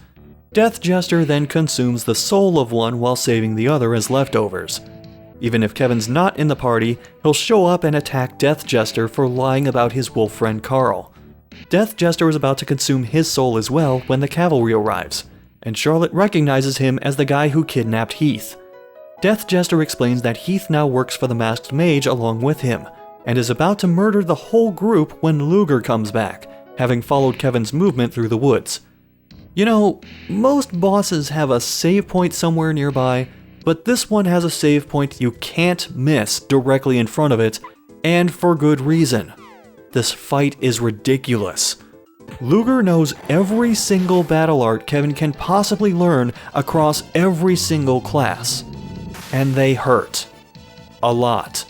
Speaker 3: Death Jester then consumes the soul of one while saving the other as leftovers. Even if Kevin's not in the party, he'll show up and attack Death Jester for lying about his wolf friend Carl. Death Jester is about to consume his soul as well when the cavalry arrives, and Charlotte recognizes him as the guy who kidnapped Heath. Death Jester explains that Heath now works for the Masked Mage along with him, and is about to murder the whole group when Luger comes back, having followed Kevin's movement through the woods. You know, most bosses have a save point somewhere nearby, but this one has a save point you can't miss directly in front of it, and for good reason. This fight is ridiculous. Luger knows every single battle art Kevin can possibly learn across every single class. And they hurt. A lot.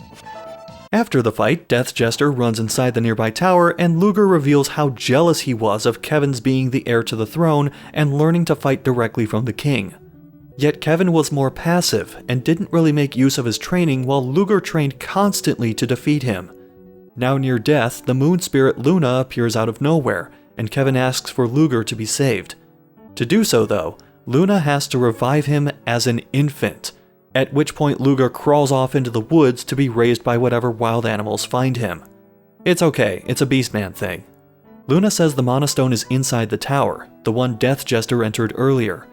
Speaker 3: After the fight, Death Jester runs inside the nearby tower and Luger reveals how jealous he was of Kevin's being the heir to the throne and learning to fight directly from the king. Yet Kevin was more passive and didn't really make use of his training while Luger trained constantly to defeat him. Now near death, the moon spirit Luna appears out of nowhere, and Kevin asks for Luger to be saved. To do so though, Luna has to revive him as an infant, at which point Luger crawls off into the woods to be raised by whatever wild animals find him. It's okay, it's a Beastman thing. Luna says the Monostone is inside the tower, the one Death Jester entered earlier.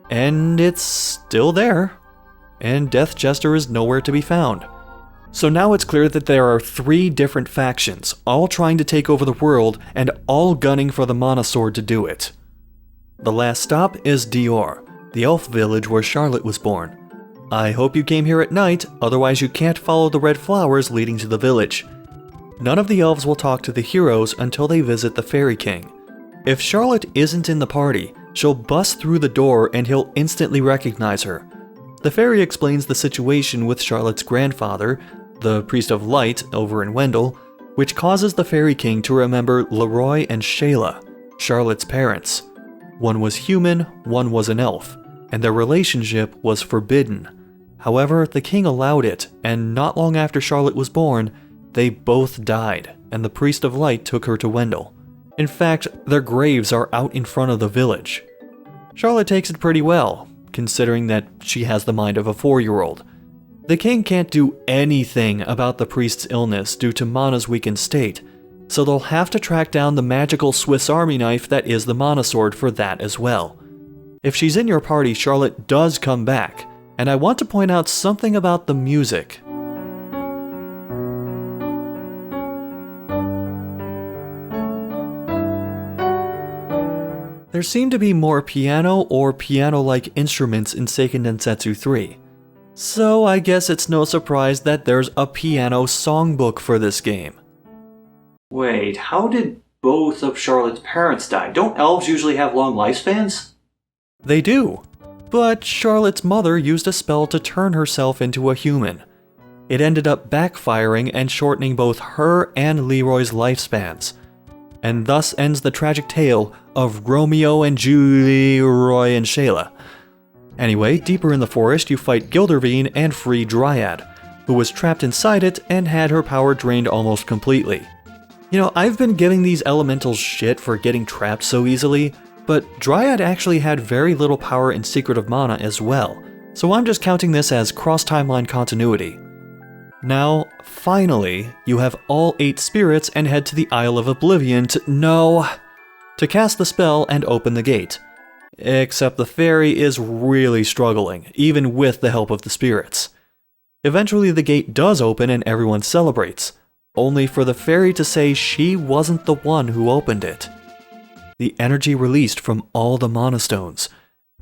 Speaker 3: And it's still there. And Death Jester is nowhere to be found. So now it's clear that there are 3 different factions, all trying to take over the world and all gunning for the Monosword to do it. The last stop is Dior, the elf village where Charlotte was born. I hope you came here at night, otherwise you can't follow the red flowers leading to the village. None of the elves will talk to the heroes until they visit the Fairy King. If Charlotte isn't in the party, she'll bust through the door and he'll instantly recognize her. The fairy explains the situation with Charlotte's grandfather, the Priest of Light over in Wendell, which causes the Fairy King to remember Leroy and Shayla, Charlotte's parents. One was human, one was an elf, and their relationship was forbidden. However, the king allowed it, and not long after Charlotte was born, they both died, and the Priest of Light took her to Wendell. In fact, their graves are out in front of the village. Charlotte takes it pretty well, considering that she has the mind of a 4-year-old. The king can't do anything about the priest's illness due to Mana's weakened state, so they'll have to track down the magical Swiss Army knife that is the Monosword for that as well. If she's in your party, Charlotte does come back, and I want to point out something about the music. There seem to be more piano or piano-like instruments in Seiken Densetsu 3. So I guess it's no surprise that there's a piano songbook for this game.
Speaker 1: Wait, how did both of Charlotte's parents died. Don't elves usually have long lifespans?
Speaker 3: They do, but Charlotte's mother used a spell to turn herself into a human. It ended up backfiring and shortening both her and Leroy's lifespans. And thus ends the tragic tale of Romeo and Julie, Roy and Shayla. Anyway, deeper in the forest you fight Gildervine and free Dryad, who was trapped inside it and had her power drained almost completely. You know, I've been giving these elementals shit for getting trapped so easily, but Dryad actually had very little power in Secret of Mana as well, so I'm just counting this as cross-timeline continuity. Now, finally, you have all 8 spirits and head to the Isle of Oblivion to cast the spell and open the gate. Except the fairy is really struggling, even with the help of the spirits. Eventually the gate does open and everyone celebrates, only for the fairy to say she wasn't the one who opened it. The energy released from all the Mana Stones,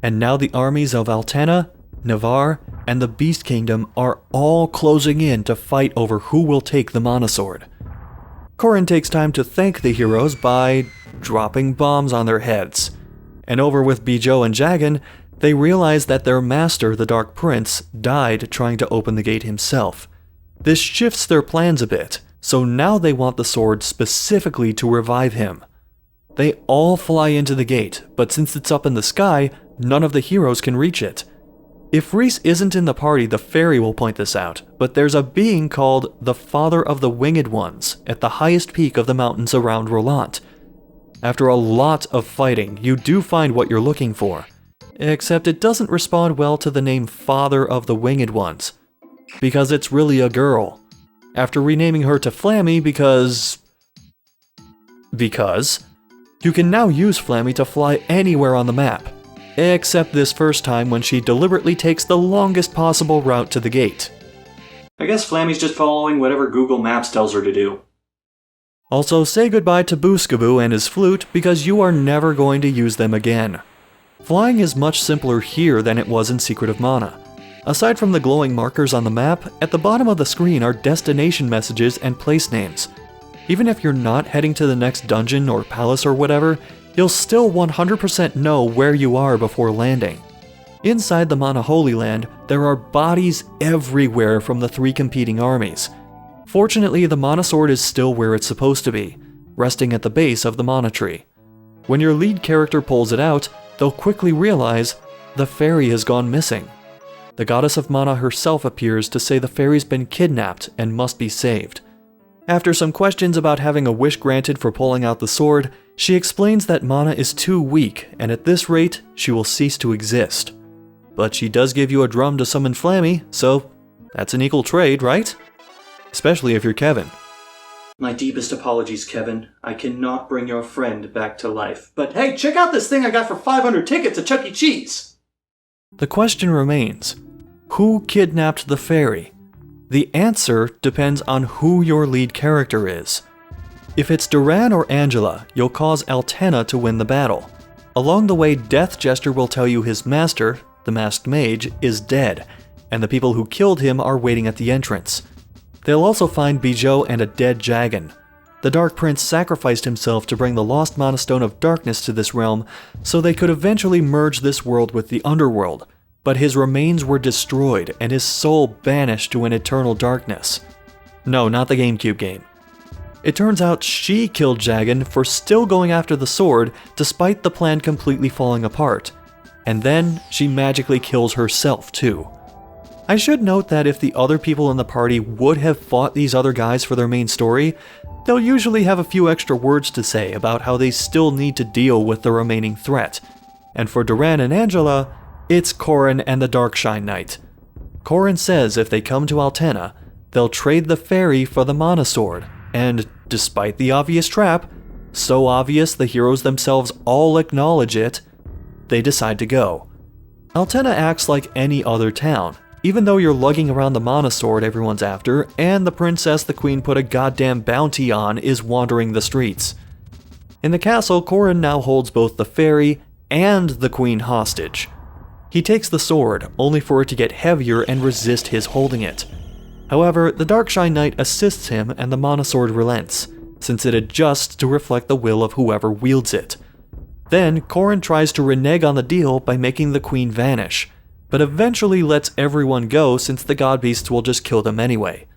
Speaker 3: and now the armies of Altena, Navarre, and the Beast Kingdom are all closing in to fight over who will take the Mana Sword. Corrin takes time to thank the heroes by dropping bombs on their heads, and over with Bijou and Jagan, they realize that their master, the Dark Prince, died trying to open the gate himself. This shifts their plans a bit, so now they want the sword specifically to revive him. They all fly into the gate, but since it's up in the sky, none of the heroes can reach it. If Reese isn't in the party, the fairy will point this out, but there's a being called the Father of the Winged Ones at the highest peak of the mountains around Roland. After a lot of fighting, you do find what you're looking for, except it doesn't respond well to the name Father of the Winged Ones, because it's really a girl. After renaming her to Flammy because you can now use Flammy to fly anywhere on the map, except this first time when she deliberately takes the longest possible route to the gate.
Speaker 1: I guess Flammy's just following whatever Google Maps tells her to do.
Speaker 3: Also, say goodbye to Booskaboo and his flute because you are never going to use them again. Flying is much simpler here than it was in Secret of Mana. Aside from the glowing markers on the map, at the bottom of the screen are destination messages and place names. Even if you're not heading to the next dungeon or palace or whatever, you'll still 100% know where you are before landing. Inside the Mana Holy Land, there are bodies everywhere from the 3 competing armies. Fortunately, the Mana Sword is still where it's supposed to be, resting at the base of the Mana Tree. When your lead character pulls it out, they'll quickly realize the fairy has gone missing. The goddess of Mana herself appears to say the fairy's been kidnapped and must be saved. After some questions about having a wish granted for pulling out the sword, she explains that Mana is too weak, and at this rate, she will cease to exist. But she does give you a drum to summon Flammy, so that's an equal trade, right? Especially if you're Kevin.
Speaker 1: My deepest apologies, Kevin. I cannot bring your friend back to life. But hey, check out this thing I got for 500 tickets at Chuck E. Cheese!
Speaker 3: The question remains, who kidnapped the fairy? The answer depends on who your lead character is. If it's Duran or Angela, you'll cause Altena to win the battle. Along the way, Death Jester will tell you his master, the Masked Mage, is dead, and the people who killed him are waiting at the entrance. They'll also find Bijou and a dead Jagan. The Dark Prince sacrificed himself to bring the lost Mana Stone of Darkness to this realm, so they could eventually merge this world with the underworld, but his remains were destroyed and his soul banished to an eternal darkness. No, not the GameCube game. It turns out she killed Jagan for still going after the sword despite the plan completely falling apart. And then she magically kills herself too. I should note that if the other people in the party would have fought these other guys for their main story, they'll usually have a few extra words to say about how they still need to deal with the remaining threat. And for Duran and Angela, it's Corrin and the Darkshine Knight. Corrin says if they come to Altena, they'll trade the fairy for the Mana Sword, and despite the obvious trap, so obvious the heroes themselves all acknowledge it, they decide to go. Altena acts like any other town, even though you're lugging around the Mana Sword everyone's after, and the princess the queen put a goddamn bounty on is wandering the streets. In the castle, Corrin now holds both the fairy and the queen hostage. He takes the sword, only for it to get heavier and resist his holding it. However, the Darkshine Knight assists him and the Mana Sword relents, since it adjusts to reflect the will of whoever wields it. Then, Corrin tries to renege on the deal by making the queen vanish, but eventually lets everyone go since the god beasts will just kill them anyway.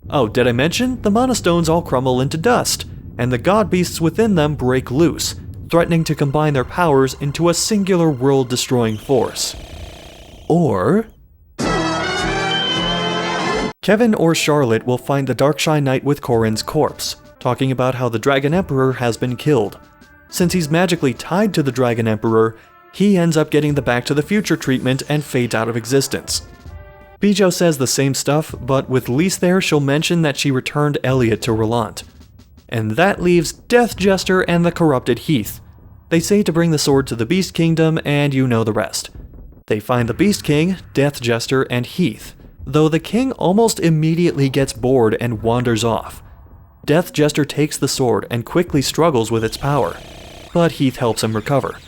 Speaker 3: Oh, did I mention? The mana stones all crumble into dust, and the god beasts within them break loose, threatening to combine their powers into a singular world-destroying force. Or Kevin or Charlotte will find the Darkshine Knight with Corrin's corpse, talking about how the Dragon Emperor has been killed. Since he's magically tied to the Dragon Emperor, he ends up getting the Back to the Future treatment and fades out of existence. Bijou says the same stuff, but with Lise there, she'll mention that she returned Elliot to Roland. And that leaves Death Jester and the corrupted Heath. They say to bring the sword to the Beast Kingdom, and you know the rest. They find the Beast King, Death Jester, and Heath, though the king almost immediately gets bored and wanders off. Death Jester takes the sword and quickly struggles with its power, but Heath helps him recover.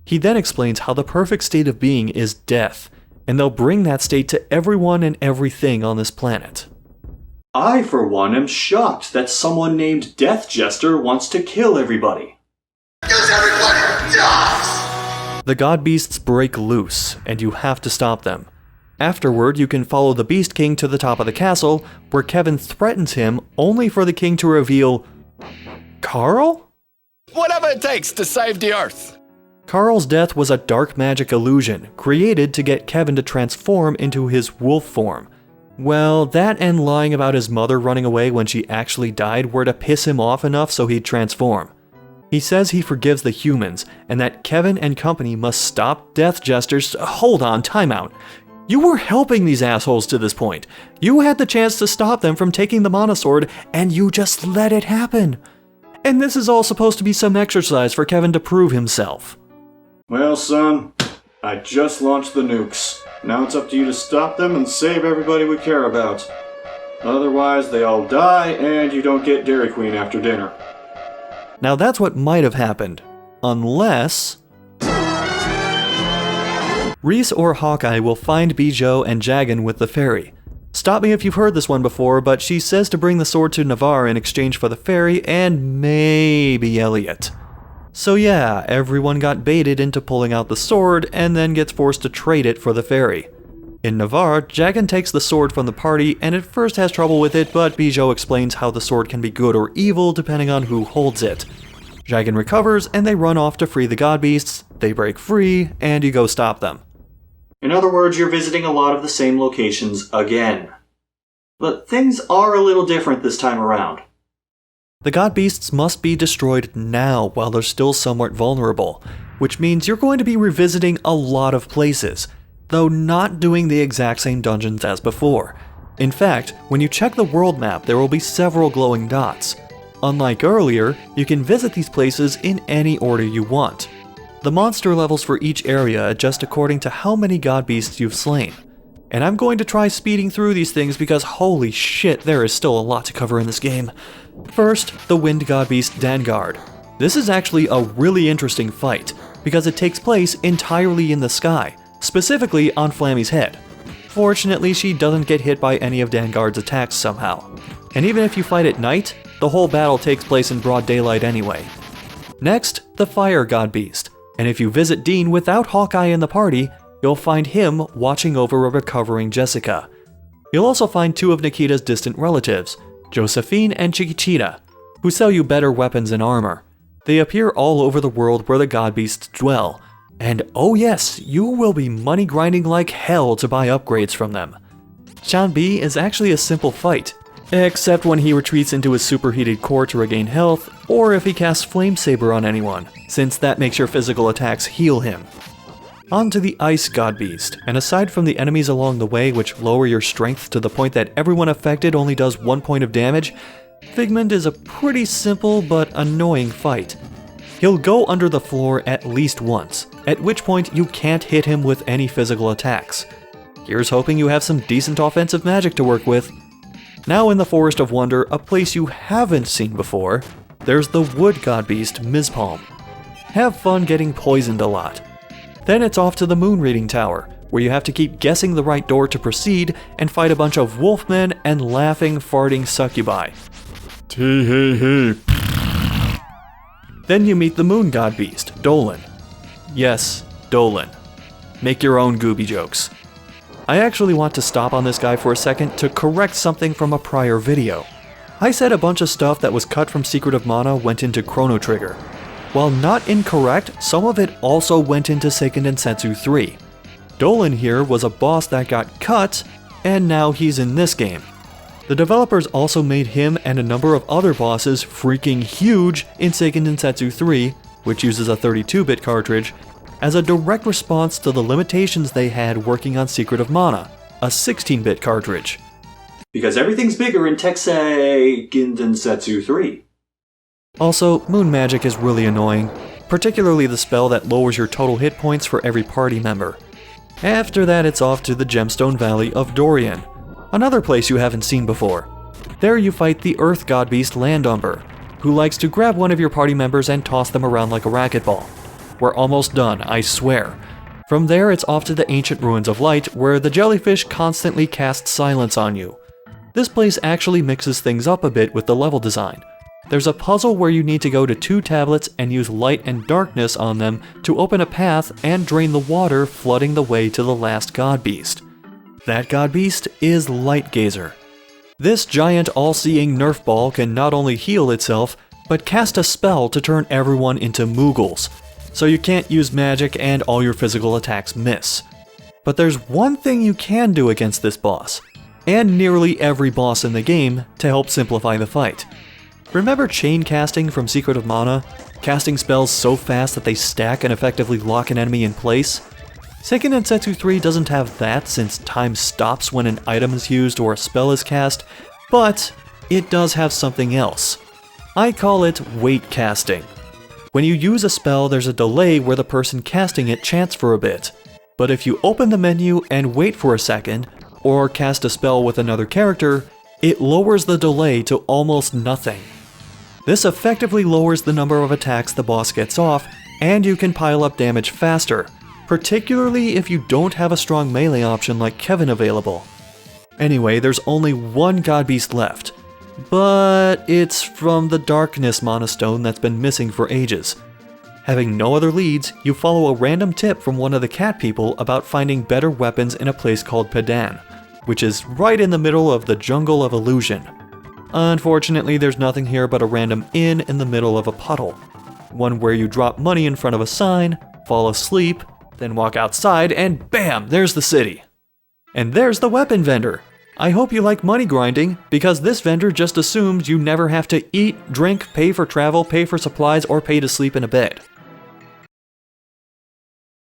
Speaker 3: He then explains how the perfect state of being is death, and they'll bring that state to everyone and everything on this planet.
Speaker 1: I, for one, am shocked that someone named Death Jester wants to kill everybody.
Speaker 12: Because everybody dies!
Speaker 3: The god beasts break loose, and you have to stop them. Afterward, you can follow the Beast King to the top of the castle, where Kevin threatens him only for the king to reveal... Carl?
Speaker 6: Whatever it takes to save the Earth.
Speaker 3: Carl's death was a dark magic illusion, created to get Kevin to transform into his wolf form. Well, that and lying about his mother running away when she actually died were to piss him off enough so he'd transform. He says he forgives the humans, and that Kevin and company must stop Death Jesters. Hold on, time out. You were helping these assholes to this point. You had the chance to stop them from taking the Mana Sword, and you just let it happen. And this is all supposed to be some exercise for Kevin to prove himself.
Speaker 1: Well, son, I just launched the nukes. Now it's up to you to stop them and save everybody we care about. Otherwise, they all die and you don't get Dairy Queen after dinner.
Speaker 3: Now that's what might have happened. Unless... Reese or Hawkeye will find Bijou and Jagan with the ferry. Stop me if you've heard this one before, but she says to bring the sword to Navarre in exchange for the ferry and maybe Elliot. So yeah, everyone got baited into pulling out the sword and then gets forced to trade it for the ferry. In Navarre, Jagan takes the sword from the party and at first has trouble with it, but Bijou explains how the sword can be good or evil depending on who holds it. Jagan recovers and they run off to free the god beasts, they break free, and you go stop them.
Speaker 1: In other words, you're visiting a lot of the same locations again. But things are a little different this time around.
Speaker 3: The god beasts must be destroyed now while they're still somewhat vulnerable, which means you're going to be revisiting a lot of places, though not doing the exact same dungeons as before. In fact, when you check the world map, there will be several glowing dots. Unlike earlier, you can visit these places in any order you want. The monster levels for each area adjust according to how many god beasts you've slain. And I'm going to try speeding through these things because holy shit, there is still a lot to cover in this game. First, the wind god beast Dangard. This is actually a really interesting fight, because it takes place entirely in the sky, specifically on Flammy's head. Fortunately, she doesn't get hit by any of Dangard's attacks somehow. And even if you fight at night, the whole battle takes place in broad daylight anyway. Next, the fire god beast. And if you visit Dean without Hawkeye in the party, you'll find him watching over a recovering Jessica. You'll also find two of Nikita's distant relatives, Josephine and Chiquita, who sell you better weapons and armor. They appear all over the world where the god beasts dwell, and oh yes, you will be money grinding like hell to buy upgrades from them. Chanbi is actually a simple fight, except when he retreats into his superheated core to regain health, or if he casts Flame Saber on anyone, since that makes your physical attacks heal him. On to the Ice God Beast, and aside from the enemies along the way which lower your strength to the point that everyone affected only does 1 point of damage, Figment is a pretty simple but annoying fight. He'll go under the floor at least once, at which point you can't hit him with any physical attacks. Here's hoping you have some decent offensive magic to work with. Now in the Forest of Wonder, a place you haven't seen before, there's the Wood God Beast Mizpalm. Have fun getting poisoned a lot. Then it's off to the Moon Reading Tower, where you have to keep guessing the right door to proceed and fight a bunch of wolfmen and laughing, farting succubi.
Speaker 10: Tee-hee-hee.
Speaker 3: Then you meet the moon god beast, Dolan. Yes, Dolan. Make your own Gooby jokes. I actually want to stop on this guy for a second to correct something from a prior video. I said a bunch of stuff that was cut from Secret of Mana went into Chrono Trigger. While not incorrect, some of it also went into Seiken Densetsu 3. Dolan here was a boss that got cut, and now he's in this game. The developers also made him and a number of other bosses freaking huge in Seiken Densetsu 3, which uses a 32-bit cartridge, as a direct response to the limitations they had working on Secret of Mana, a 16-bit cartridge.
Speaker 1: Because everything's bigger in Seiken Densetsu 3.
Speaker 3: Also, moon magic is really annoying, particularly the spell that lowers your total hit points for every party member. After that, it's off to the Gemstone Valley of Dorian, another place you haven't seen before. There you fight the Earth God Beast Landumber, who likes to grab one of your party members and toss them around like a racquetball. We're almost done, I swear. From there, it's off to the Ancient Ruins of Light, where the jellyfish constantly cast silence on you. This place actually mixes things up a bit with the level design. There's a puzzle where you need to go to 2 tablets and use light and darkness on them to open a path and drain the water, flooding the way to the last God Beast. That God Beast is Light Gazer. This giant all-seeing Nerf ball can not only heal itself, but cast a spell to turn everyone into Moogles, so you can't use magic and all your physical attacks miss. But there's one thing you can do against this boss, and nearly every boss in the game, to help simplify the fight. Remember chain casting from Secret of Mana? Casting spells so fast that they stack and effectively lock an enemy in place? Seiken Densetsu 3 doesn't have that since time stops when an item is used or a spell is cast, but it does have something else. I call it wait casting. When you use a spell, there's a delay where the person casting it chants for a bit. But if you open the menu and wait for a second, or cast a spell with another character, it lowers the delay to almost nothing. This effectively lowers the number of attacks the boss gets off, and you can pile up damage faster, particularly if you don't have a strong melee option like Kevin available. Anyway, there's only one God Beast left, but it's from the Darkness Mana Stone that's been missing for ages. Having no other leads, you follow a random tip from one of the cat people about finding better weapons in a place called Padan, which is right in the middle of the Jungle of Illusion. Unfortunately, there's nothing here but a random inn in the middle of a puddle. One where you drop money in front of a sign, fall asleep, then walk outside, and bam, there's the city. And there's the weapon vendor. I hope you like money grinding, because this vendor just assumes you never have to eat, drink, pay for travel, pay for supplies, or pay to sleep in a bed.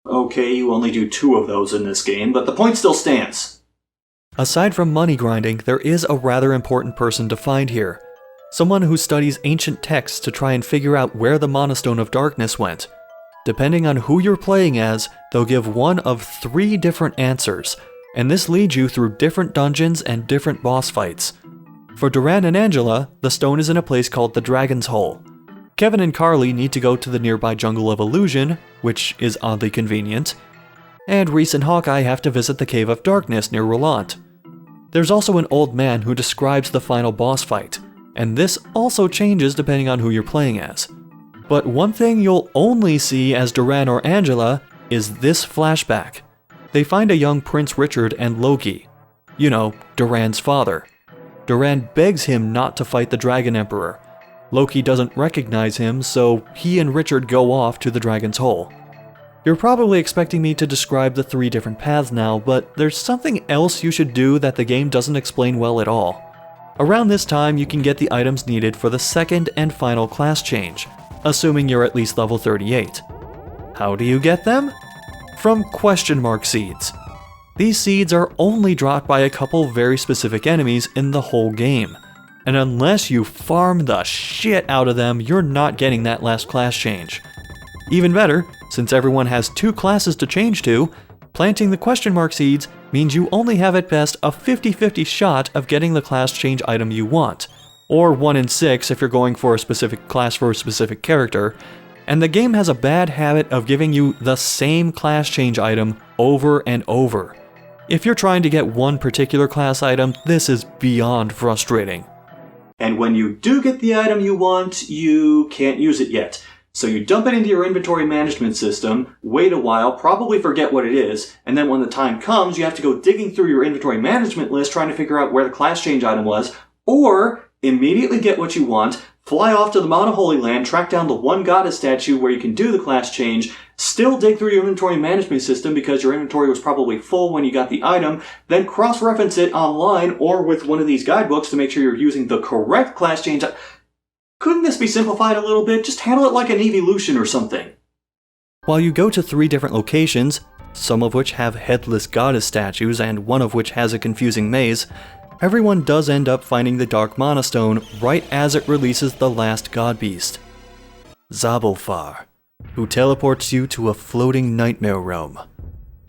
Speaker 1: Okay, you only do 2 of those in this game, but the point still stands.
Speaker 3: Aside from money grinding, there is a rather important person to find here. Someone who studies ancient texts to try and figure out where the Mana Stone of Darkness went. Depending on who you're playing as, they'll give one of 3 different answers, and this leads you through different dungeons and different boss fights. For Duran and Angela, the stone is in a place called the Dragon's Hole. Kevin and Carly need to go to the nearby Jungle of Illusion, which is oddly convenient, and Reese and Hawkeye have to visit the Cave of Darkness near Roland. There's also an old man who describes the final boss fight, and this also changes depending on who you're playing as. But one thing you'll only see as Duran or Angela is this flashback. They find a young Prince Richard and Loki. You know, Duran's father. Duran begs him not to fight the Dragon Emperor. Loki doesn't recognize him, so he and Richard go off to the Dragon's Hole. You're probably expecting me to describe the 3 different paths now, but there's something else you should do that the game doesn't explain well at all. Around this time, you can get the items needed for the second and final class change, assuming you're at least level 38. How do you get them? From question mark seeds. These seeds are only dropped by a couple very specific enemies in the whole game, and unless you farm the shit out of them, you're not getting that last class change. Even better, since everyone has 2 classes to change to, planting the question mark seeds means you only have at best a 50-50 shot of getting the class change item you want, or 1 in 6 if you're going for a specific class for a specific character, and the game has a bad habit of giving you the same class change item over and over. If you're trying to get one particular class item, this is beyond frustrating.
Speaker 1: And when you do get the item you want, you can't use it yet. So you dump it into your inventory management system, wait a while, probably forget what it is, and then when the time comes, you have to go digging through your inventory management list trying to figure out where the class change item was, or immediately get what you want, fly off to the Mana Holy Land, track down the one goddess statue where you can do the class change, still dig through your inventory management system because your inventory was probably full when you got the item, then cross-reference it online or with one of these guidebooks to make sure you're using the correct class change. Couldn't this be simplified a little bit? Just handle it like an evolution or something.
Speaker 3: While you go to 3 different locations, some of which have headless goddess statues and one of which has a confusing maze, everyone does end up finding the Dark Mana Stone right as it releases the last god beast, Zabulfar, who teleports you to a floating nightmare realm.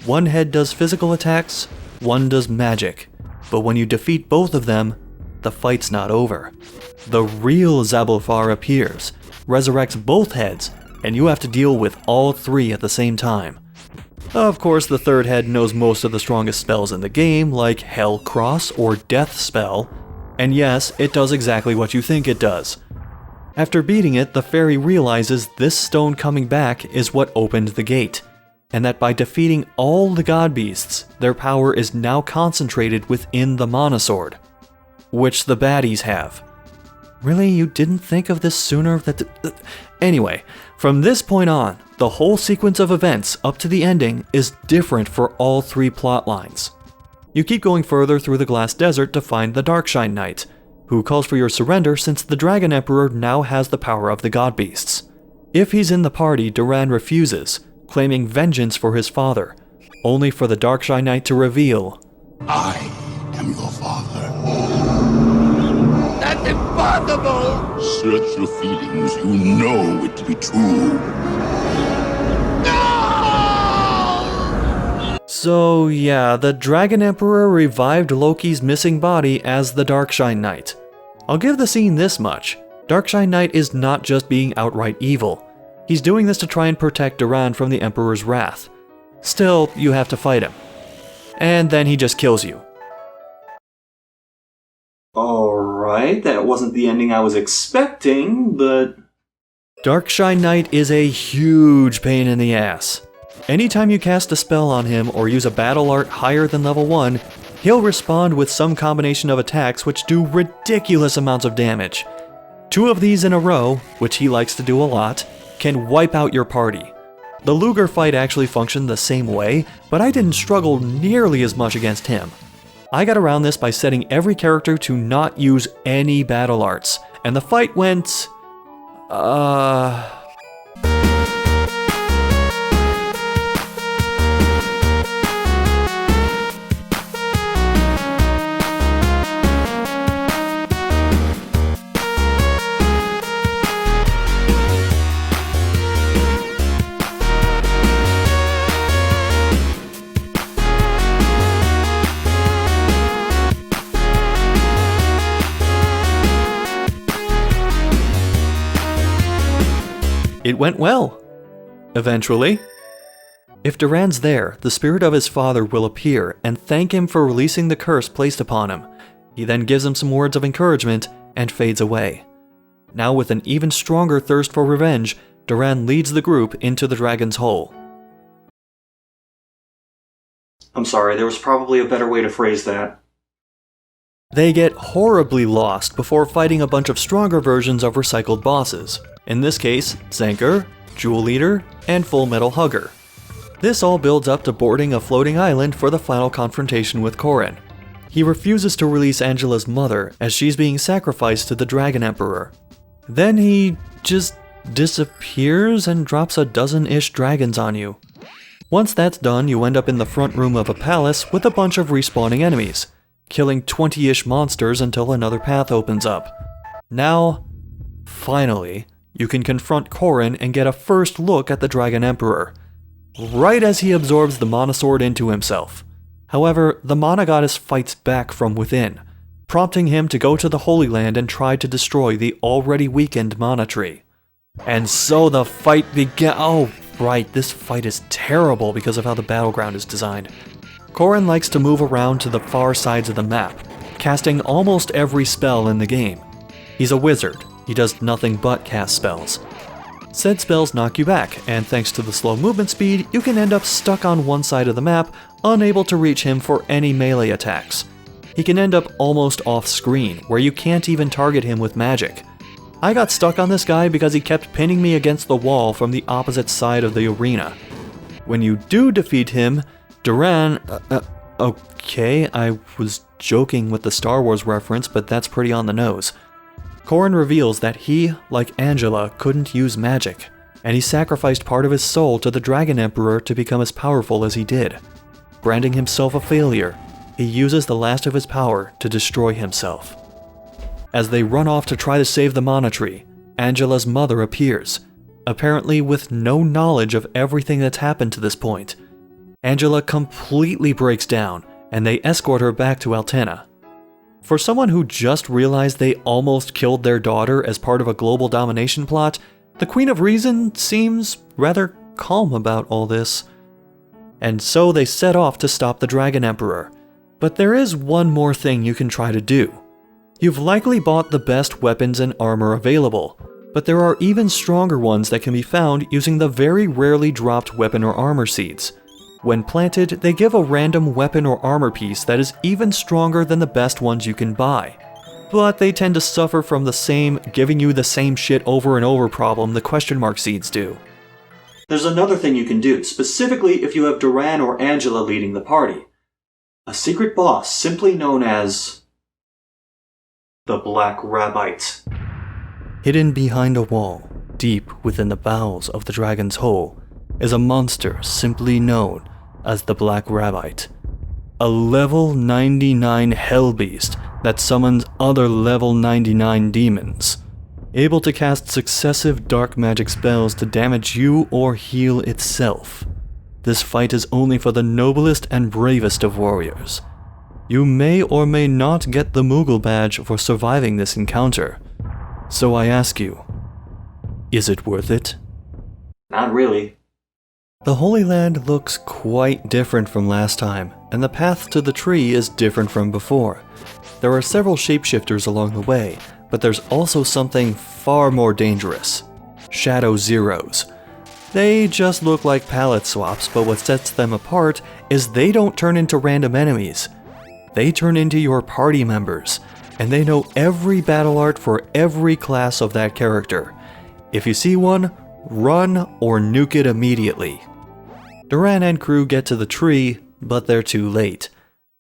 Speaker 3: One head does physical attacks, one does magic, but when you defeat both of them, the fight's not over. The real Zabulfar appears, resurrects both heads, and you have to deal with all 3 at the same time. Of course, the third head knows most of the strongest spells in the game, like Hell Cross or Death Spell, and yes, it does exactly what you think it does. After beating it, the fairy realizes this stone coming back is what opened the gate, and that by defeating all the god beasts, their power is now concentrated within the Mana Sword, which the baddies have. Really, you didn't think of this sooner? Anyway, from this point on, the whole sequence of events up to the ending is different for all 3 plot lines. You keep going further through the Glass Desert to find the Darkshine Knight, who calls for your surrender since the Dragon Emperor now has the power of the god beasts. If he's in the party, Duran refuses, claiming vengeance for his father, only for the Darkshine Knight to reveal,
Speaker 12: I am your father.
Speaker 6: That's impossible!
Speaker 12: Search your feelings. You know it to be true.
Speaker 3: So yeah, the Dragon Emperor revived Loki's missing body as the Darkshine Knight. I'll give the scene this much. Darkshine Knight is not just being outright evil. He's doing this to try and protect Duran from the Emperor's wrath. Still, you have to fight him. And then he just kills you.
Speaker 1: Alright, that wasn't the ending I was expecting, but...
Speaker 3: Darkshine Knight is a huge pain in the ass. Anytime you cast a spell on him or use a battle art higher than level 1, he'll respond with some combination of attacks which do ridiculous amounts of damage. 2 of these in a row, which he likes to do a lot, can wipe out your party. The Luger fight actually functioned the same way, but I didn't struggle nearly as much against him. I got around this by setting every character to not use any battle arts, and the fight went... It went well. Eventually. If Duran's there, the spirit of his father will appear and thank him for releasing the curse placed upon him. He then gives him some words of encouragement and fades away. Now with an even stronger thirst for revenge, Duran leads the group into the Dragon's Hole.
Speaker 1: I'm sorry, there was probably a better way to phrase that.
Speaker 3: They get horribly lost before fighting a bunch of stronger versions of recycled bosses. In this case, Zanker, Jewel Eater, and Full Metal Hugger. This all builds up to boarding a floating island for the final confrontation with Corrin. He refuses to release Angela's mother as she's being sacrificed to the Dragon Emperor. Then he just disappears and drops a dozen-ish dragons on you. Once that's done, you end up in the front room of a palace with a bunch of respawning enemies, killing 20-ish monsters until another path opens up. Now, finally, you can confront Corrin and get a first look at the Dragon Emperor, right as he absorbs the Mana Sword into himself. However, the Mana Goddess fights back from within, prompting him to go to the Holy Land and try to destroy the already weakened Mana Tree. And so the fight began. Oh, right, this fight is terrible because of how the battleground is designed. Corrin likes to move around to the far sides of the map, casting almost every spell in the game. He's a wizard. He does nothing but cast spells. Said spells knock you back, and thanks to the slow movement speed, you can end up stuck on one side of the map, unable to reach him for any melee attacks. He can end up almost off-screen, where you can't even target him with magic. I got stuck on this guy because he kept pinning me against the wall from the opposite side of the arena. When you do defeat him, Duran... okay, I was joking with the Star Wars reference, but that's pretty on the nose. Corrin reveals that he, like Angela, couldn't use magic, and he sacrificed part of his soul to the Dragon Emperor to become as powerful as he did. Branding himself a failure, he uses the last of his power to destroy himself. As they run off to try to save the Mana Tree, Angela's mother appears, apparently with no knowledge of everything that's happened to this point. Angela completely breaks down, and they escort her back to Altena. For someone who just realized they almost killed their daughter as part of a global domination plot, the Queen of Reason seems rather calm about all this. And so they set off to stop the Dragon Emperor. But there is one more thing you can try to do. You've likely bought the best weapons and armor available, but there are even stronger ones that can be found using the very rarely dropped weapon or armor seeds. When planted, they give a random weapon or armor piece that is even stronger than the best ones you can buy. But they tend to suffer from the same giving you the same shit over and over problem the question mark seeds do.
Speaker 1: There's another thing you can do, specifically if you have Duran or Angela leading the party. A secret boss simply known as... the Black Rabbite.
Speaker 3: Hidden behind a wall, deep within the bowels of the dragon's hole, is a monster simply known as the Black Rabbite. A level 99 hellbeast that summons other level 99 demons, able to cast successive dark magic spells to damage you or heal itself. This fight is only for the noblest and bravest of warriors. You may or may not get the Moogle badge for surviving this encounter. So I ask you, is it worth it?
Speaker 1: Not really.
Speaker 3: The Holy Land looks quite different from last time, and the path to the tree is different from before. There are several shapeshifters along the way, but there's also something far more dangerous. Shadow Zeros. They just look like palette swaps, but what sets them apart is they don't turn into random enemies. They turn into your party members, and they know every battle art for every class of that character. If you see one, run or nuke it immediately. Duran and crew get to the tree, but they're too late.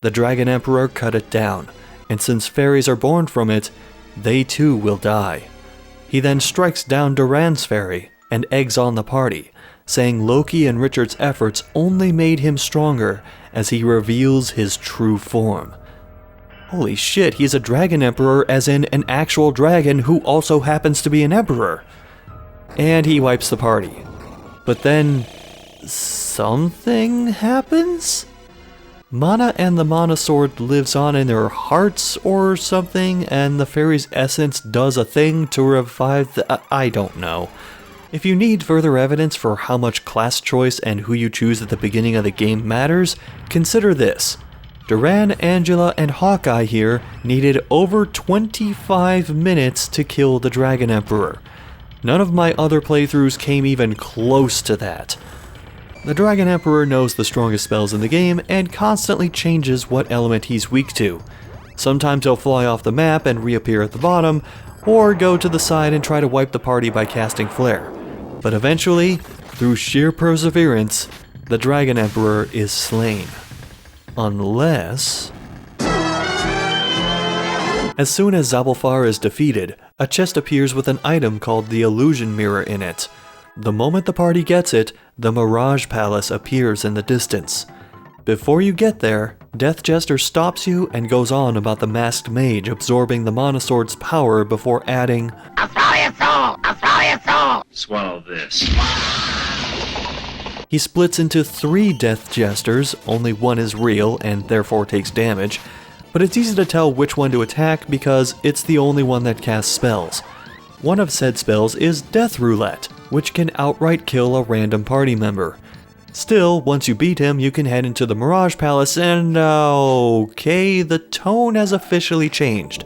Speaker 3: The Dragon Emperor cut it down, and since fairies are born from it, they too will die. He then strikes down Duran's fairy and eggs on the party, saying Loki and Richard's efforts only made him stronger as he reveals his true form. Holy shit, he's a Dragon Emperor as in an actual dragon who also happens to be an emperor. And he wipes the party. But then... something happens? Mana and the Mana Sword lives on in their hearts or something, and the fairy's essence does a thing to revive the... I don't know. If you need further evidence for how much class choice and who you choose at the beginning of the game matters, consider this. Duran, Angela, and Hawkeye here needed over 25 minutes to kill the Dragon Emperor. None of my other playthroughs came even close to that. The Dragon Emperor knows the strongest spells in the game and constantly changes what element he's weak to. Sometimes he'll fly off the map and reappear at the bottom, or go to the side and try to wipe the party by casting Flare. But eventually, through sheer perseverance, the Dragon Emperor is slain. Unless... As soon as Zabulfar is defeated, a chest appears with an item called the Illusion Mirror in it. The moment the party gets it, the Mirage Palace appears in the distance. Before you get there, Death Jester stops you and goes on about the masked mage absorbing the Mana Sword's power before adding, "I'll swallow your soul! I'll swallow your soul! Swallow this." He splits into 3 Death Jesters, only one is real and therefore takes damage, but it's easy to tell which one to attack because it's the only one that casts spells. One of said spells is Death Roulette, which can outright kill a random party member. Still, once you beat him, you can head into the Mirage Palace and okay, the tone has officially changed.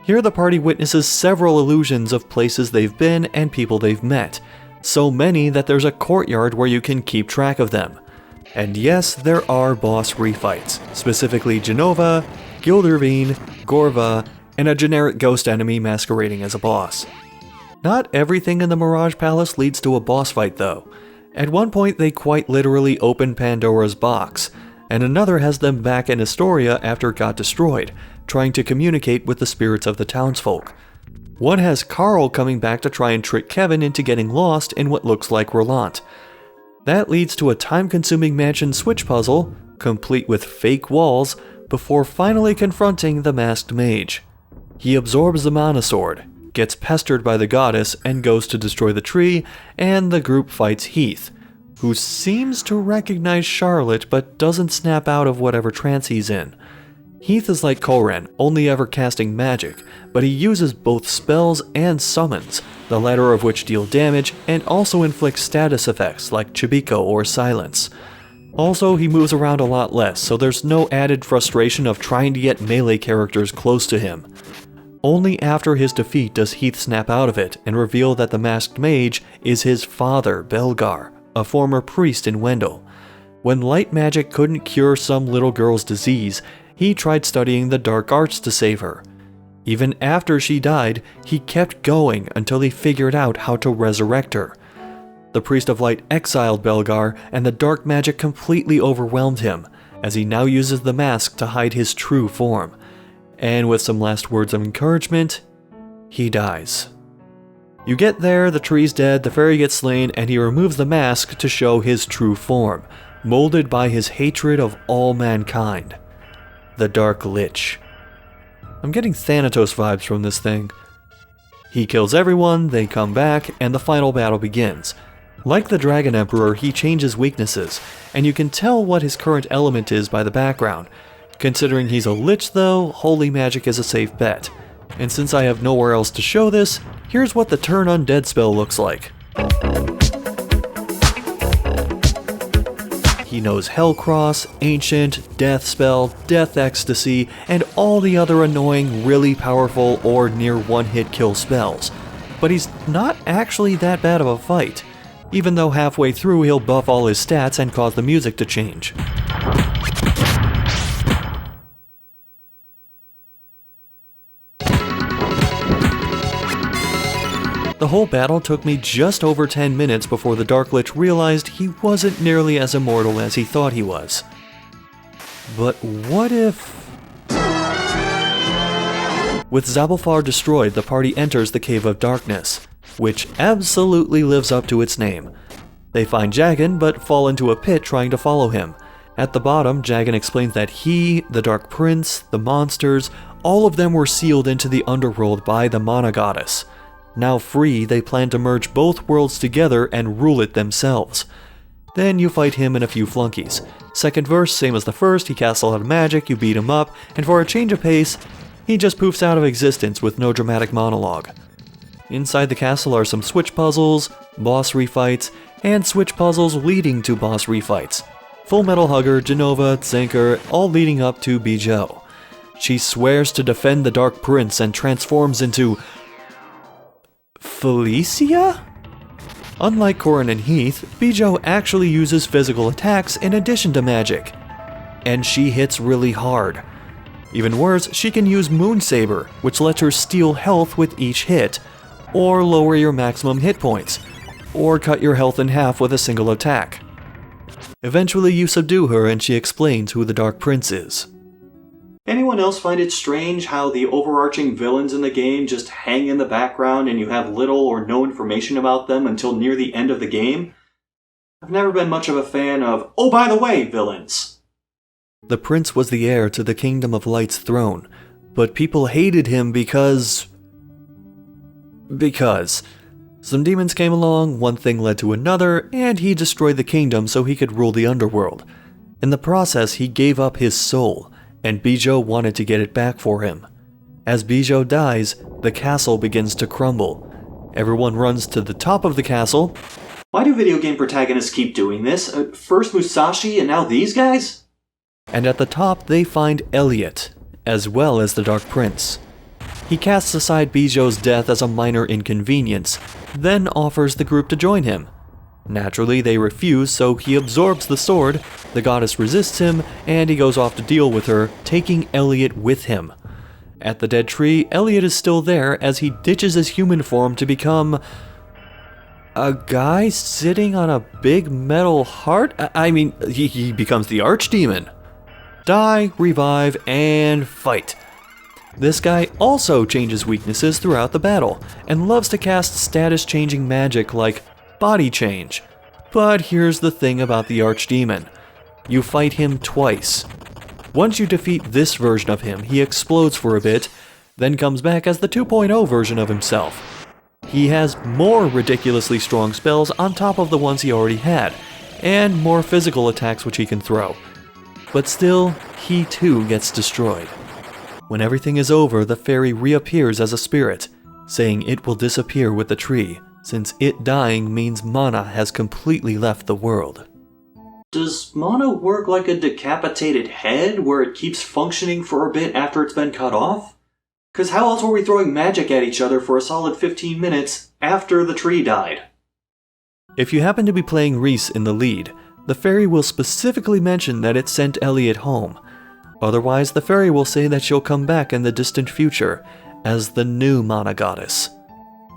Speaker 3: Here the party witnesses several illusions of places they've been and people they've met. So many that there's a courtyard where you can keep track of them. And yes, there are boss refights, specifically Genova, Gildervine, Gorva, and a generic ghost enemy masquerading as a boss. Not everything in the Mirage Palace leads to a boss fight though. At one point they quite literally open Pandora's box, and another has them back in Astoria after it got destroyed, trying to communicate with the spirits of the townsfolk. One has Carl coming back to try and trick Kevin into getting lost in what looks like Roland. That leads to a time-consuming mansion switch puzzle, complete with fake walls, before finally confronting the masked mage. He absorbs the mana sword, gets pestered by the goddess, and goes to destroy the tree, and the group fights Heath, who seems to recognize Charlotte but doesn't snap out of whatever trance he's in. Heath is like Koren, only ever casting magic, but he uses both spells and summons, the latter of which deal damage and also inflict status effects like Chibiko or Silence. Also, he moves around a lot less, so there's no added frustration of trying to get melee characters close to him. Only after his defeat does Heath snap out of it and reveal that the masked mage is his father, Belgar, a former priest in Wendell. When light magic couldn't cure some little girl's disease, he tried studying the dark arts to save her. Even after she died, he kept going until he figured out how to resurrect her. The Priest of Light exiled Belgar, and the dark magic completely overwhelmed him, as he now uses the mask to hide his true form. And with some last words of encouragement, he dies. You get there, the tree's dead, the fairy gets slain, and he removes the mask to show his true form, molded by his hatred of all mankind. The Dark Lich. I'm getting Thanatos vibes from this thing. He kills everyone, they come back, and the final battle begins. Like the Dragon Emperor, he changes weaknesses, and you can tell what his current element is by the background. Considering he's a Lich though, Holy Magic is a safe bet. And since I have nowhere else to show this, here's what the Turn Undead spell looks like. He knows Hellcross, Ancient, Death Spell, Death Ecstasy, and all the other annoying, really powerful or near one-hit kill spells. But he's not actually that bad of a fight, even though halfway through he'll buff all his stats and cause the music to change. The whole battle took me just over 10 minutes before the Dark Lich realized he wasn't nearly as immortal as he thought he was. But what if... With Zabelfar destroyed, the party enters the Cave of Darkness, which absolutely lives up to its name. They find Jagan, but fall into a pit trying to follow him. At the bottom, Jagan explains that he, the Dark Prince, the monsters, all of them were sealed into the underworld by the Mana Goddess. Now free, they plan to merge both worlds together and rule it themselves. Then you fight him and a few flunkies. Second verse, same as the first, he casts a lot of magic, you beat him up, and for a change of pace, he just poofs out of existence with no dramatic monologue. Inside the castle are some switch puzzles, boss refights, and switch puzzles leading to boss refights. Full Metal Hugger, Genova, Zenker, all leading up to Bijou. She swears to defend the Dark Prince and transforms into... Felicia? Unlike Corin and Heath, Bijou actually uses physical attacks in addition to magic. And she hits really hard. Even worse, she can use Moon Saber, which lets her steal health with each hit, or lower your maximum hit points, or cut your health in half with a single attack. Eventually you subdue her and she explains who the Dark Prince is.
Speaker 1: Anyone else find it strange how the overarching villains in the game just hang in the background and you have little or no information about them until near the end of the game? I've never been much of a fan of, oh by the way, villains.
Speaker 3: The prince was the heir to the Kingdom of Light's throne, but people hated him because... Some demons came along, one thing led to another, and he destroyed the kingdom so he could rule the underworld. In the process, he gave up his soul, and Bijou wanted to get it back for him. As Bijou dies, the castle begins to crumble. Everyone runs to the top of the castle.
Speaker 1: Why do video game protagonists keep doing this? First Musashi and now these guys?
Speaker 3: And at the top they find Elliot, as well as the Dark Prince. He casts aside Bijou's death as a minor inconvenience, then offers the group to join him. Naturally, they refuse, so he absorbs the sword, the goddess resists him, and he goes off to deal with her, taking Elliot with him. At the dead tree, Elliot is still there as he ditches his human form to become a guy sitting on a big metal heart? He becomes the archdemon. Die, revive, and fight. This guy also changes weaknesses throughout the battle, and loves to cast status-changing magic like body change. But here's the thing about the archdemon. You fight him twice. Once you defeat this version of him, he explodes for a bit, then comes back as the 2.0 version of himself. He has more ridiculously strong spells on top of the ones he already had, and more physical attacks which he can throw. But still, he too gets destroyed. When everything is over, the fairy reappears as a spirit, saying it will disappear with the tree, since it dying means mana has completely left the world.
Speaker 1: Does mana work like a decapitated head, where it keeps functioning for a bit after it's been cut off? Cause how else were we throwing magic at each other for a solid 15 minutes after the tree died?
Speaker 3: If you happen to be playing Reese in the lead, the fairy will specifically mention that it sent Elliot home. Otherwise, the fairy will say that she'll come back in the distant future as the new mana goddess.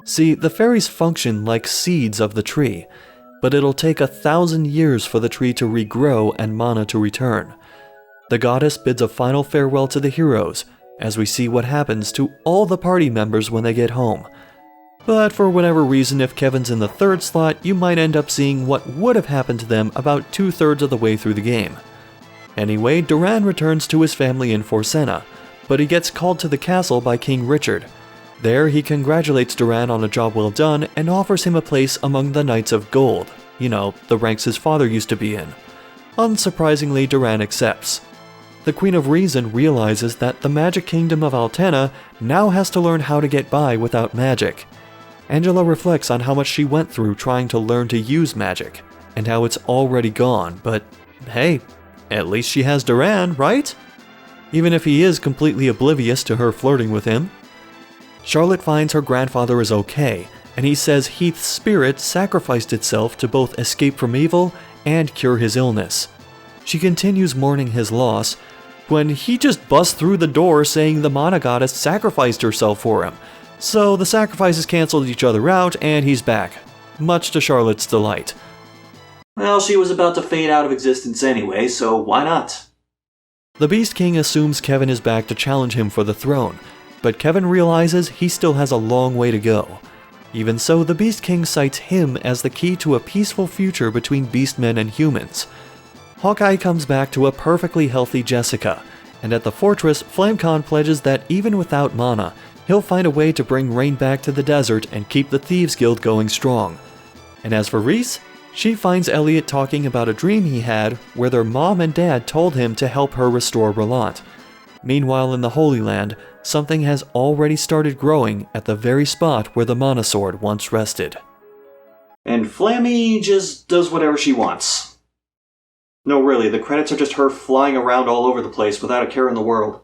Speaker 3: See, the fairies function like seeds of the tree, but it'll take 1,000 years for the tree to regrow and mana to return. The goddess bids a final farewell to the heroes, as we see what happens to all the party members when they get home. But for whatever reason, if Kevin's in the third slot, you might end up seeing what would have happened to them about 2/3 of the way through the game. Anyway, Duran returns to his family in Forcena, but he gets called to the castle by King Richard. There, he congratulates Duran on a job well done and offers him a place among the Knights of Gold, the ranks his father used to be in. Unsurprisingly, Duran accepts. The Queen of Reason realizes that the Magic Kingdom of Altena now has to learn how to get by without magic. Angela reflects on how much she went through trying to learn to use magic, and how it's already gone, but hey, at least she has Duran, right? Even if he is completely oblivious to her flirting with him. Charlotte finds her grandfather is okay, and he says Heath's spirit sacrificed itself to both escape from evil and cure his illness. She continues mourning his loss, when he just busts through the door saying the mana goddess sacrificed herself for him. So the sacrifices canceled each other out, and he's back, much to Charlotte's delight.
Speaker 1: Well, she was about to fade out of existence anyway, so why not?
Speaker 3: The Beast King assumes Kevin is back to challenge him for the throne, but Kevin realizes he still has a long way to go. Even so, the Beast King cites him as the key to a peaceful future between beastmen and humans. Hawkeye comes back to a perfectly healthy Jessica, and at the fortress, Flamecon pledges that even without mana, he'll find a way to bring rain back to the desert and keep the Thieves Guild going strong. And as for Reese, she finds Elliot talking about a dream he had where their mom and dad told him to help her restore Relant. Meanwhile, in the Holy Land, something has already started growing at the very spot where the Mana Sword once rested.
Speaker 1: And Flammy just does whatever she wants. No, really, the credits are just her flying around all over the place without a care in the world.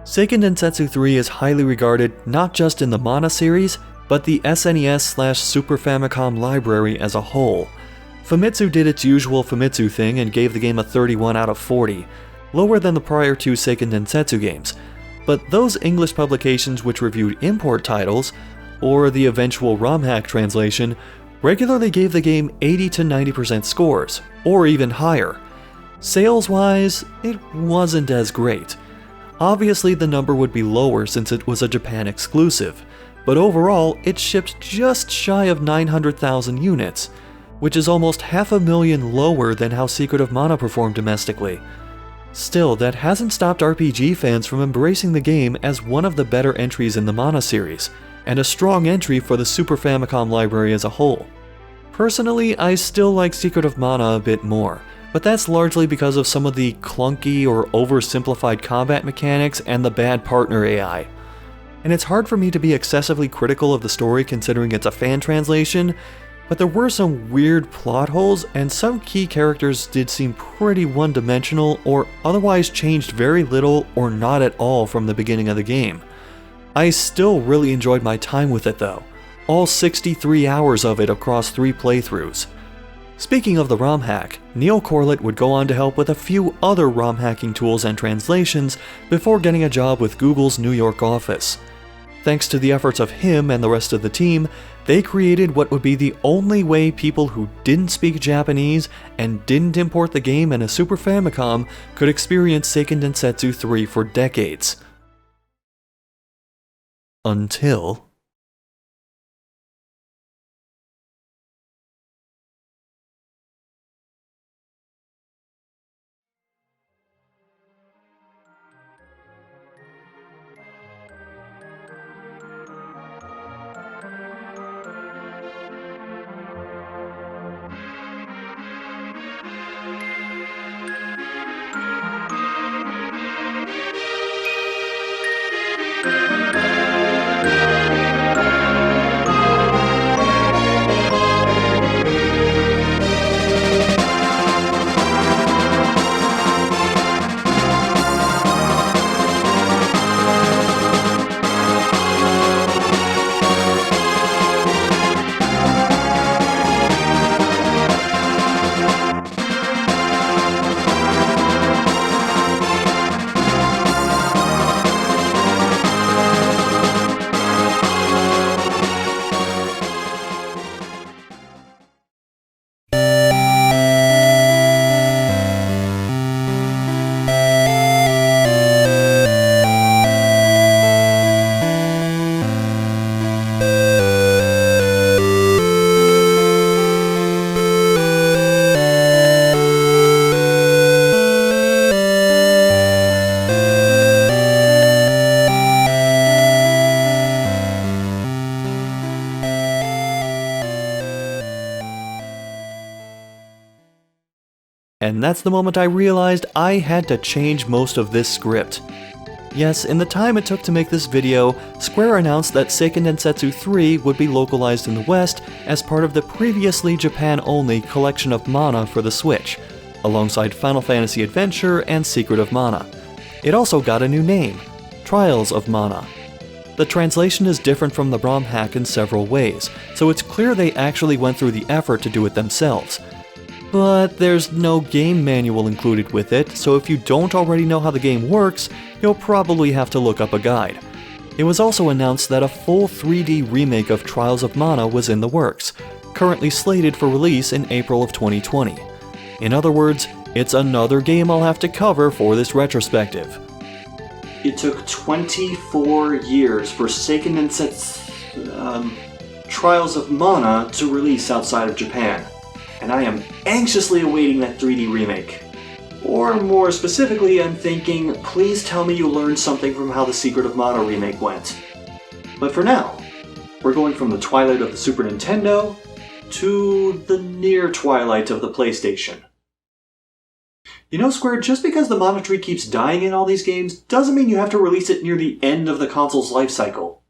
Speaker 3: Seiken Densetsu 3 is highly regarded not just in the Mana series, but the SNES/Super Famicom library as a whole. Famitsu did its usual Famitsu thing and gave the game a 31 out of 40, lower than the prior two Seiken Densetsu games, but those English publications which reviewed import titles, or the eventual ROM hack translation, regularly gave the game 80 to 90% scores, or even higher. Sales-wise, it wasn't as great. Obviously the number would be lower since it was a Japan exclusive, but overall it shipped just shy of 900,000 units, which is almost 500,000 lower than how Secret of Mana performed domestically. Still, that hasn't stopped RPG fans from embracing the game as one of the better entries in the Mana series, and a strong entry for the Super Famicom library as a whole. Personally, I still like Secret of Mana a bit more, but that's largely because of some of the clunky or oversimplified combat mechanics and the bad partner AI. And it's hard for me to be excessively critical of the story considering it's a fan translation, but there were some weird plot holes and some key characters did seem pretty one-dimensional or otherwise changed very little or not at all from the beginning of the game. I still really enjoyed my time with it though, all 63 hours of it across 3 playthroughs. Speaking of the ROM hack, Neil Corlett would go on to help with a few other ROM hacking tools and translations before getting a job with Google's New York office. Thanks to the efforts of him and the rest of the team, they created what would be the only way people who didn't speak Japanese and didn't import the game in a Super Famicom could experience Seiken Densetsu 3 for decades. Until... And that's the moment I realized I had to change most of this script. Yes, in the time it took to make this video, Square announced that Seiken Densetsu 3 would be localized in the West as part of the previously Japan-only Collection of Mana for the Switch, alongside Final Fantasy Adventure and Secret of Mana. It also got a new name, Trials of Mana. The translation is different from the ROM hack in several ways, so it's clear they actually went through the effort to do it themselves. But there's no game manual included with it, so if you don't already know how the game works, you'll probably have to look up a guide. It was also announced that a full 3D remake of Trials of Mana was in the works, currently slated for release in April of 2020. In other words, it's another game I'll have to cover for this retrospective.
Speaker 1: It took 24 years for Seiken Densetsu Trials of Mana to release outside of Japan, and I am anxiously awaiting that 3D remake. Or more specifically, I'm thinking, please tell me you learned something from how the Secret of Mana remake went. But for now, we're going from the twilight of the Super Nintendo to the near twilight of the PlayStation. You know, Square, just because the mana tree keeps dying in all these games doesn't mean you have to release it near the end of the console's life cycle.